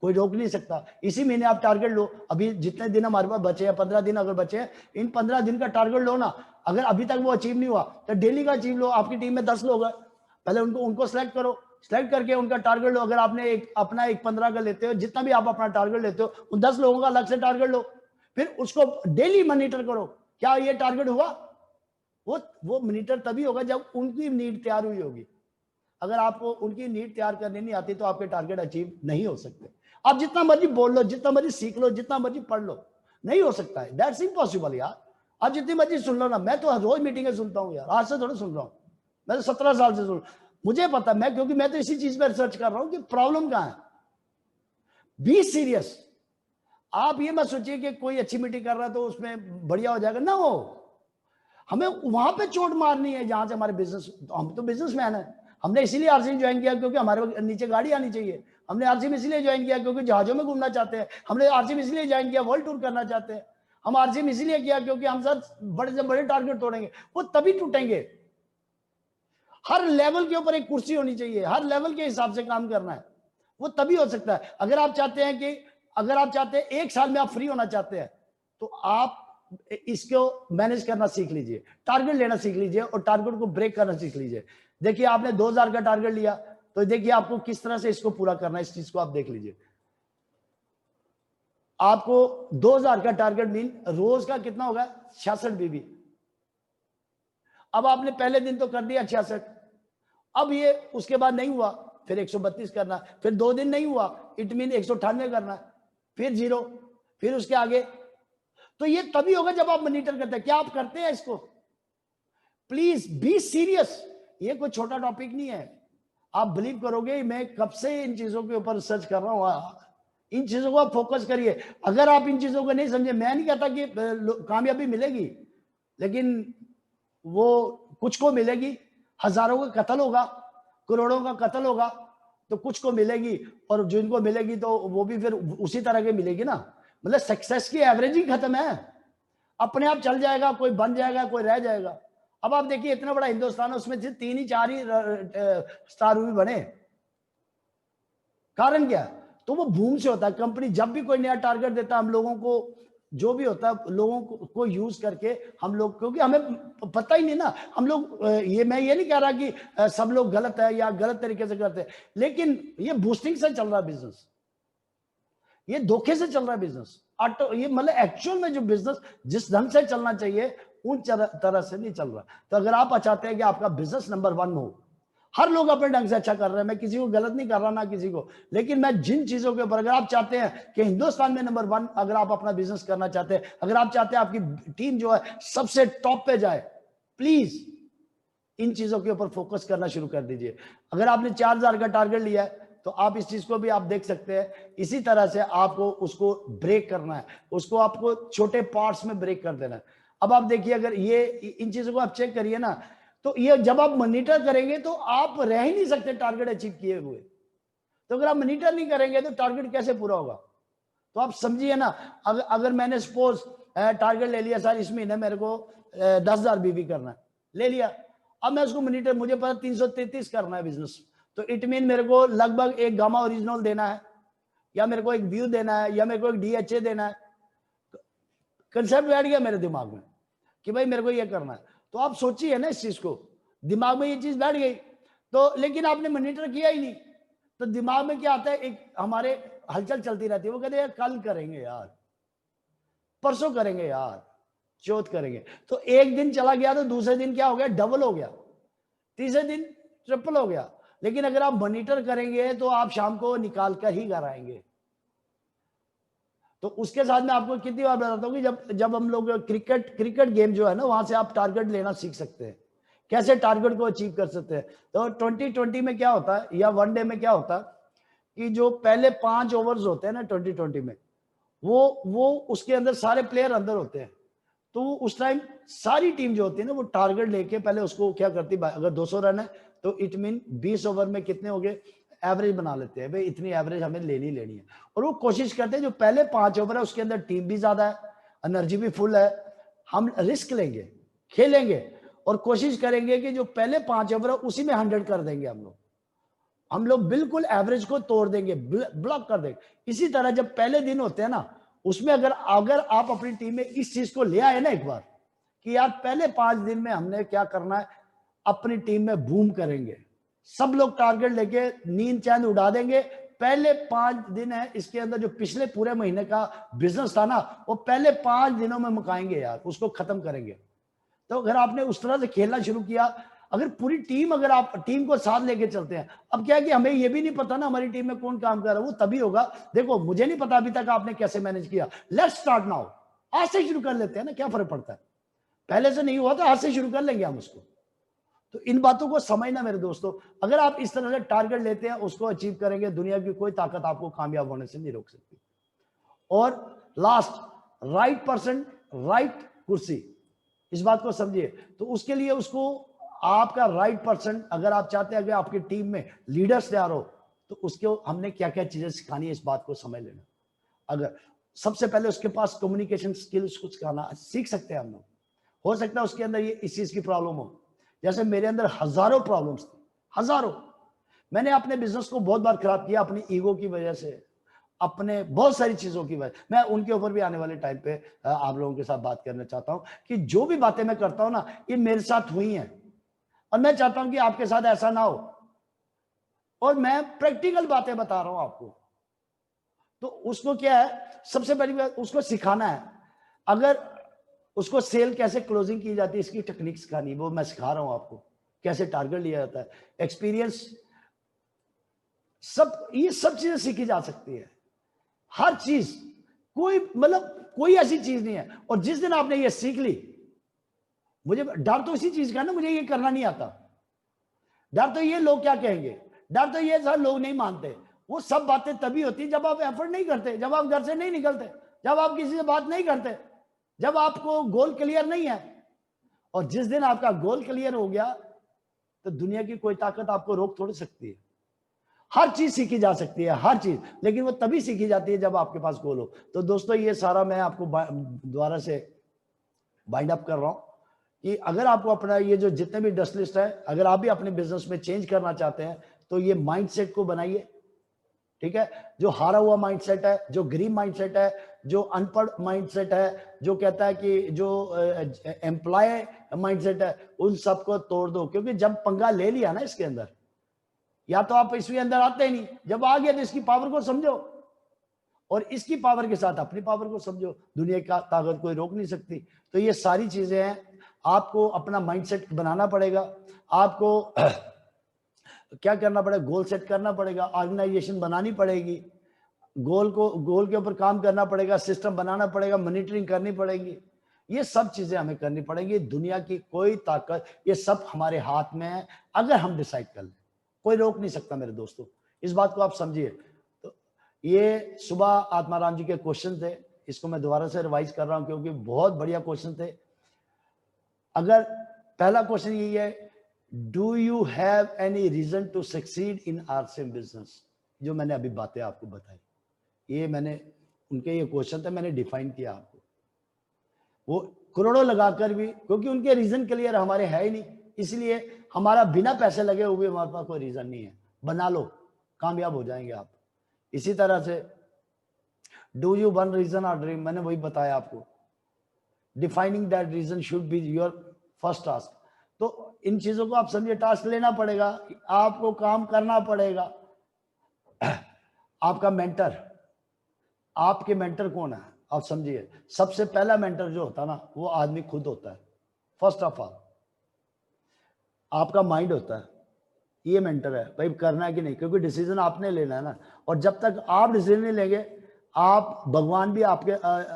कोई रोक नहीं सकता। इसी महीने आप टारगेट लो, अभी जितने दिन हमारे पास बचे हैं, 15 दिन अगर बचे हैं, इन 15 दिन का टारगेट लो ना। अगर अभी तक वो अचीव नहीं हुआ तो डेली का अचीव लो। आपकी टीम में 10 लोग हैं, पहले उनको सिलेक्ट करो, सिलेक्ट करके उनका टारगेट लो। अगर आपने अपना एक 15 का लेते हो, जितना भी आप अपना टारगेट लेते हो, उन 10 लोगों का अलग से टारगेट लो, फिर उसको डेली मॉनिटर करो, क्या ये टारगेट हुआ। वो मॉनिटर तभी होगा जब उनकी नीड तैयार हुई होगी। अगर आपको उनकी नीड तैयार करनी नहीं आती तो आपके टारगेट अचीव नहीं हो सकते। आप जितना मर्जी बोल लो, जितना मर्जी सीख लो, जितना मर्जी पढ़ लो, नहीं हो सकता है। दैट्स इम्पॉसिबल यार। आप जितनी मर्जी सुन लो ना, मैं तो रोज मीटिंगें सुनता हूँ यार, आज से थोड़ा सुन रहा हूँ, मैं तो 17 साल से सुन, मुझे पता, मैं क्योंकि मैं तो इसी चीज पर रिसर्च कर रहा हूँ कि प्रॉब्लम कहाँ है। Be serious. आप ये मत सोचिए कि कोई अच्छी मीटिंग कर रहा है तो उसमें बढ़िया हो जाएगा ना। हो हमें वहां पे चोट मारनी है जहां से हमारे बिजनेस, हम तो बिजनेसमैन है। हमने इसीलिए आरसी ज्वाइन किया क्योंकि हमारे नीचे गाड़ी आनी चाहिए। हमने आरसी में इसलिए ज्वाइन किया क्योंकि जहाजों में घूमना चाहते हैं। हमने आरसी में इसलिए ज्वाइन किया, वर्ल्ड टूर करना चाहते हैं। हम आरसी में इसलिए किया क्योंकि हम सर बड़े से बड़े टारगेट तोड़ेंगे, वो तभी टूटेंगे। हर लेवल के ऊपर एक कुर्सी होनी चाहिए, हर लेवल के हिसाब से काम करना है, वो तभी हो सकता है। अगर आप चाहते हैं 1 साल में आप फ्री होना चाहते हैं तो आप इसको मैनेज करना सीख लीजिए, टारगेट लेना सीख लीजिए और टारगेट को ब्रेक करना सीख लीजिए। देखिए आपने 2000 का टारगेट लिया, तो देखिए आपको किस तरह से इसको पूरा करना है, इस चीज को आप देख लीजिए। आपको 2000 का टारगेट मीन रोज का कितना होगा, 66 बीबी। अब आपने पहले दिन तो कर दिया 66, अब ये उसके बाद नहीं हुआ, फिर 132 करना, फिर 2 दिन नहीं हुआ, इट मीन 198 करना, फिर 0, फिर उसके आगे। तो ये तभी होगा जब आप मॉनिटर करते हैं। क्या आप करते हैं इसको? प्लीज बी सीरियस, ये कोई छोटा टॉपिक नहीं है। आप बिलीव करोगे, मैं कब से इन चीजों के ऊपर रिसर्च कर रहा हूं। इन चीजों को आप फोकस करिए। अगर आप इन चीजों को नहीं समझे, मैं नहीं कहता कि कामयाबी मिलेगी, लेकिन वो कुछ को मिलेगी, हजारों का कत्ल होगा, करोड़ों का कत्ल होगा, तो कुछ को मिलेगी, और जिनको मिलेगी तो वो भी फिर उसी तरह के मिलेगी ना। मतलब सक्सेस की एवरेज ही खत्म है, अपने आप चल जाएगा, कोई बन जाएगा, कोई रह जाएगा। अब आप देखिए इतना बड़ा हिंदुस्तान है, उसमें 3 ही 4 ही स्टार भी बने, कारण क्या? तो वो बूम से होता है। कंपनी जब भी कोई नया टारगेट देता है, हम लोगों को जो भी होता है, लोगों को यूज करके हम लोग, क्योंकि हमें पता ही नहीं ना, हम लोग मैं ये नहीं कह रहा कि सब लोग गलत है या गलत तरीके से करते हैं, लेकिन ये बूस्टिंग से चल रहा है बिजनेस, ये धोखे से चल रहा है बिजनेस। ये मतलब एक्चुअल में जो बिजनेस जिस ढंग से चलना चाहिए उन तरह से नहीं चल रहा। तो अगर आप चाहते हैं कि आपका बिजनेस नंबर 1 हो, हर लोग अपने ढंग से अच्छा कर रहे हैं, मैं किसी को गलत नहीं कर रहा ना किसी को, लेकिन मैं जिन चीजों के ऊपर, अगर आप चाहते हैं कि हिंदुस्तान में नंबर 1 अगर आप अपना बिजनेस करना चाहते हैं, अगर आप चाहते हैं आपकी टीम जो है सबसे टॉप पे जाए, प्लीज इन चीजों के ऊपर फोकस करना शुरू कर दीजिए। अगर आपने 4000 का टारगेट लिया है, तो आप इस चीज को भी आप देख सकते हैं। इसी तरह से आपको उसको ब्रेक करना है, उसको आपको छोटे पार्ट्स में ब्रेक कर देना है। अब आप देखिए, अगर ये इन चीजों को आप चेक करिए ना, तो ये जब आप मॉनिटर करेंगे तो आप रह ही नहीं सकते टारगेट अचीव किए हुए। तो अगर आप मॉनिटर नहीं करेंगे तो टारगेट कैसे पूरा होगा? तो आप समझिए ना, अगर मैंने सपोज टारगेट ले लिया, सर इस महीने मेरे को 10,000 बीबी करना है, ले लिया। अब मैं उसको मॉनिटर, मुझे पता 333 करना है बिजनेस, तो इट मीन मेरे को लगभग एक गामा ओरिजिनल देना है, या मेरे को एक व्यू देना है, या मेरे को एक DHA देना है। कंसेप्ट बैठ गया मेरे दिमाग में कि भाई मेरे को ये करना है। तो आप सोचिए ना, इस चीज को दिमाग में ये चीज बैठ गई, तो लेकिन आपने मॉनिटर किया ही नहीं, तो दिमाग में क्या आता है, एक हमारे हलचल चलती रहती है। वो कहते हैं कल करेंगे यार, परसों करेंगे यार, चौथ करेंगे। तो एक दिन चला गया तो दूसरे दिन क्या हो गया, डबल हो गया, तीसरे दिन ट्रिपल हो गया। लेकिन अगर आप मॉनिटर करेंगे तो आप शाम को निकाल कर ही घर आएंगे। तो उसके साथ में आपको कितनी बार बताता हूँ कि जब हम लोग क्रिकेट गेम जो है ना, वहां से आप टारगेट लेना सीख सकते हैं, कैसे टारगेट को अचीव कर सकते हैं। तो 2020 में क्या होता है, या वनडे में क्या होता है, कि जो पहले 5 ओवर्स होते हैं ना 2020 में, वो उसके अंदर सारे प्लेयर अंदर होते हैं। तो उस टाइम सारी टीम जो होती है ना, वो टारगेट लेके पहले उसको क्या करती है, अगर 200 रन है तो इट मीन 20 ओवर में कितने हो गए, एवरेज बना लेते हैं, भाई इतनी एवरेज हमें लेनी है। और वो कोशिश करते हैं जो पहले 5 ओवर है उसके अंदर टीम भी ज्यादा है, एनर्जी भी फुल है, हम रिस्क लेंगे, खेलेंगे, और कोशिश करेंगे कि जो पहले 5 ओवर है उसी में 100 कर देंगे हम लोग बिल्कुल एवरेज को तोड़ देंगे, ब्लॉक कर देंगे। इसी तरह जब पहले दिन होते हैं ना, उसमें अगर आप अपनी टीम में इस चीज को ले आए ना एक बार, कि यार पहले 5 दिन में हमने क्या करना है, अपनी टीम में बूम करेंगे, सब लोग टारगेट लेके नींद चैन उड़ा देंगे। पहले 5 दिन है, इसके अंदर जो पिछले पूरे महीने का बिजनेस था ना, वो पहले 5 दिनों में मुकाएंगे यार, उसको खत्म करेंगे। तो अगर आपने उस तरह से खेलना शुरू किया, अगर पूरी टीम, अगर आप टीम को साथ लेके चलते हैं, अब क्या है कि हमें ये भी नहीं पता ना हमारी टीम में कौन काम कर रहा है, वो तभी होगा। देखो मुझे नहीं पता अभी तक आपने कैसे मैनेज किया, लेट्स स्टार्ट नाउ, आज से शुरू कर लेते हैं ना, क्या फर्क पड़ता है, पहले से नहीं हुआ तो आज से शुरू कर लेंगे हम उसको। तो इन बातों को समझना मेरे दोस्तों, अगर आप इस तरह से टारगेट लेते हैं, उसको अचीव करेंगे, दुनिया की कोई ताकत आपको कामयाब होने से नहीं रोक सकती। और लास्ट, राइट पर्सन राइट कुर्सी, इस बात को समझिए। तो उसके लिए उसको आपका राइट पर्सन, अगर आप चाहते हैं कि आपकी टीम में लीडर्स तैयार हो, तो उसको हमने क्या क्या चीजें सिखानी है, इस बात को समझ लेना। अगर सबसे पहले उसके पास कम्युनिकेशन स्किल्स को सिखाना सीख सकते हैं हम लोग। हो सकता है उसके अंदर ये इस चीज की प्रॉब्लम हो, जैसे मेरे अंदर हजारों प्रॉब्लम्स थी, हजारों। मैंने अपने बिजनेस को बहुत बार खराब किया अपनी ईगो की वजह से, अपने बहुत सारी चीजों की वजह, मैं उनके ऊपर भी आने वाले टाइम पे आप लोगों के साथ बात करना चाहता हूं कि जो भी बातें मैं करता हूं ना, ये मेरे साथ हुई हैं और मैं चाहता हूं कि आपके साथ ऐसा ना हो, और मैं प्रैक्टिकल बातें बता रहा हूं आपको। तो उसको क्या है, सबसे बड़ी बात उसको सिखाना है। अगर उसको सेल कैसे क्लोजिंग की जाती है, इसकी टेक्निक सिखानी, वो मैं सिखा रहा हूं आपको, कैसे टारगेट लिया जाता है, एक्सपीरियंस, सब ये सब चीजें सीखी जा सकती है, हर चीज, कोई मतलब कोई ऐसी चीज नहीं है। और जिस दिन आपने ये सीख ली, मुझे डर तो इसी चीज का ना, मुझे ये करना नहीं आता, डर तो ये लोग क्या कहेंगे, डर तो ये सर लोग नहीं मानते। वो सब बातें तभी होती जब आप एफर्ट नहीं करते, जब आप घर से नहीं निकलते, जब आप किसी से बात नहीं करते, जब आपको गोल क्लियर नहीं है। और जिस दिन आपका गोल क्लियर हो गया, तो दुनिया की कोई ताकत आपको रोक थोड़ी सकती है। हर चीज सीखी जा सकती है, हर चीज, लेकिन वो तभी सीखी जाती है जब आपके पास गोल हो। तो दोस्तों, ये सारा मैं आपको दोबारा से बाइंड अप कर रहा हूं कि अगर आपको अपना ये जो जितने भी इंडस्ट्रियलिस्ट है, अगर आप भी अपने बिजनेस में चेंज करना चाहते हैं, तो ये माइंडसेट को बनाइए, ठीक है। जो हारा हुआ माइंडसेट है, जो गरीब माइंडसेट है, जो अनपढ़ माइंडसेट है, जो कहता है कि जो एम्प्लॉय माइंडसेट है, उन सबको तोड़ दो। क्योंकि जब पंगा ले लिया ना इसके अंदर, या तो आप इसके अंदर आते ही नहीं, जब आ गया तो इसकी पावर को समझो, और इसकी पावर के साथ अपनी पावर को समझो। दुनिया का ताकत कोई रोक नहीं सकती। तो ये सारी चीजें हैं, आपको अपना माइंडसेट बनाना पड़ेगा, आपको क्या करना पड़ेगा, गोल सेट करना पड़ेगा, ऑर्गेनाइजेशन बनानी पड़ेगी, गोल के ऊपर काम करना पड़ेगा, सिस्टम बनाना पड़ेगा, मॉनिटरिंग करनी पड़ेगी। ये सब चीजें हमें करनी पड़ेंगी। दुनिया की कोई ताकत, ये सब हमारे हाथ में है, अगर हम डिसाइड कर लें, कोई रोक नहीं सकता मेरे दोस्तों, इस बात को आप समझिए। तो ये सुबह आत्माराम जी के क्वेश्चन थे, इसको मैं दोबारा से रिवाइज कर रहा हूं क्योंकि बहुत बढ़िया क्वेश्चन थे। अगर पहला क्वेश्चन यही है, do you have any reason to succeed in our same business, जो मैंने अभी बातें आपको बताई, ये मैंने उनके ये क्वेश्चन थे, मैंने डिफाइन किया आपको। वो करोड़ों लगाकर भी, क्योंकि उनके रीजन क्लियर हमारे है ही नहीं, इसलिए हमारा बिना पैसे लगे हुए हमारे पास कोई रीजन नहीं है। बना लो, कामयाब हो जाएंगे आप। इसी तरह से डू यू वन रीजन और ड्रीम, मैंने वही बताया आपको, defining that reason should be your first task. तो इन चीजों को आप समझिए, टास्क लेना पड़ेगा, आपको काम करना पड़ेगा। आपका मेंटर, आपके मेंटर कौन है आप समझिए। सबसे पहला मेंटर जो होता है ना, वो आदमी खुद होता है। फर्स्ट ऑफ ऑल आपका माइंड होता है, ये मेंटर है भाई, करना है कि नहीं, क्योंकि डिसीजन आपने लेना है ना। और जब तक आप डिसीजन नहीं लेंगे, आप भगवान भी आपके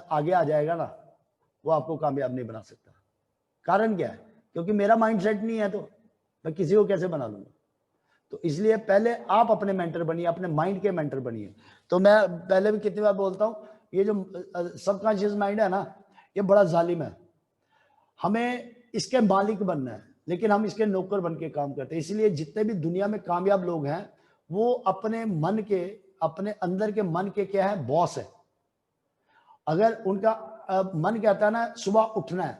आगे आ जाएगा ना, वो आपको कामयाब नहीं बना सकता। कारण क्या है, क्योंकि मेरा माइंडसेट नहीं है, तो मैं किसी को कैसे बना लूंगा। तो इसलिए पहले आप अपने मेंटर बनिए, अपने माइंड के मेंटर बनिए। तो मैं पहले भी कितनी बार बोलता हूं, ये जो सबकॉन्शियस माइंड है ना, ये बड़ा जालिम है। हमें इसके मालिक बनना है, लेकिन हम इसके नौकर बन के काम करते हैं। इसलिए जितने भी दुनिया में कामयाब लोग हैं, वो अपने मन के, अपने अंदर के मन के क्या है, बॉस है। अगर उनका मन कहता है ना सुबह उठना है,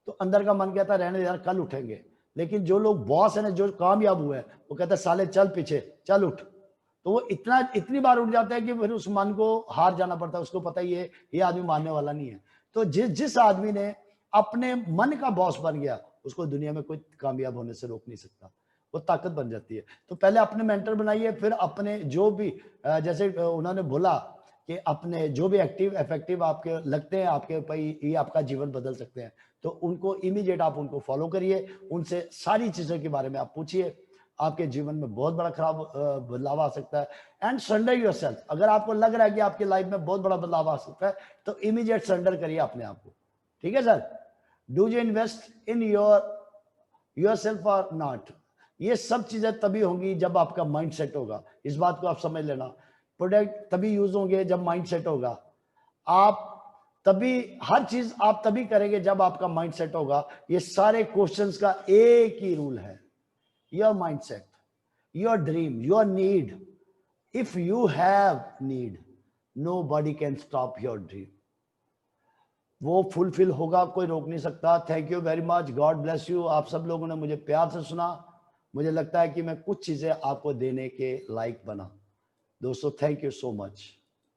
तो अंदर का मन कहता है रहने यार कल उठेंगे। लेकिन जो लोग बॉस है ना, जो कामयाब हुए हैं, वो कहते हैं साले चल पीछे, चल उठ। तो वो इतनी बार उठ जाता है कि फिर उस मन को हार जाना पड़ता है। उसको पता ही है ये आदमी मानने वाला नहीं है। तो जिस आदमी ने अपने मन का बॉस बन गया, उसको दुनिया में कोई कामयाब होने से रोक नहीं सकता, वो ताकत बन जाती है। तो पहले अपने मेंटर बनाइए, फिर अपने जो भी जैसे उन्होंने बोला कि अपने जो भी एक्टिव इफेक्टिव आपके लगते हैं, आपके भाई ये आपका जीवन बदल सकते हैं, तो उनको इमीडिएट आप उनको फॉलो करिए, उनसे सारी चीजों के बारे में आप पूछिए। आपके जीवन में बहुत बड़ा खराब बदलाव आ सकता है। एंड सरेंडर योरसेल्फ, अगर आपको लग रहा है कि आपकी लाइफ में बहुत बड़ा बदलाव आ सकता है, तो इमीडिएट सरेंडर करिए अपने आप को। ठीक है sir, do you invest in yourself और नॉट, ये सब चीजें तभी होंगी जब आपका माइंड सेट होगा। इस बात को आप समझ लेना। प्रोडक्ट तभी यूज होंगे जब माइंड सेट होगा। आप तभी, हर चीज आप तभी करेंगे जब आपका माइंड सेट होगा। ये सारे क्वेश्चंस का एक ही रूल है, your mind set, your dream, your need. If you have need, nobody can stop your dream. वो फुलफिल होगा, कोई रोक नहीं सकता। Thank you very much, God bless you. आप सब लोगों ने मुझे प्यार से सुना। मुझे लगता है कि मैं कुछ चीजें आपको देने के लायक बना। दोस्तों थैंक यू सो मच।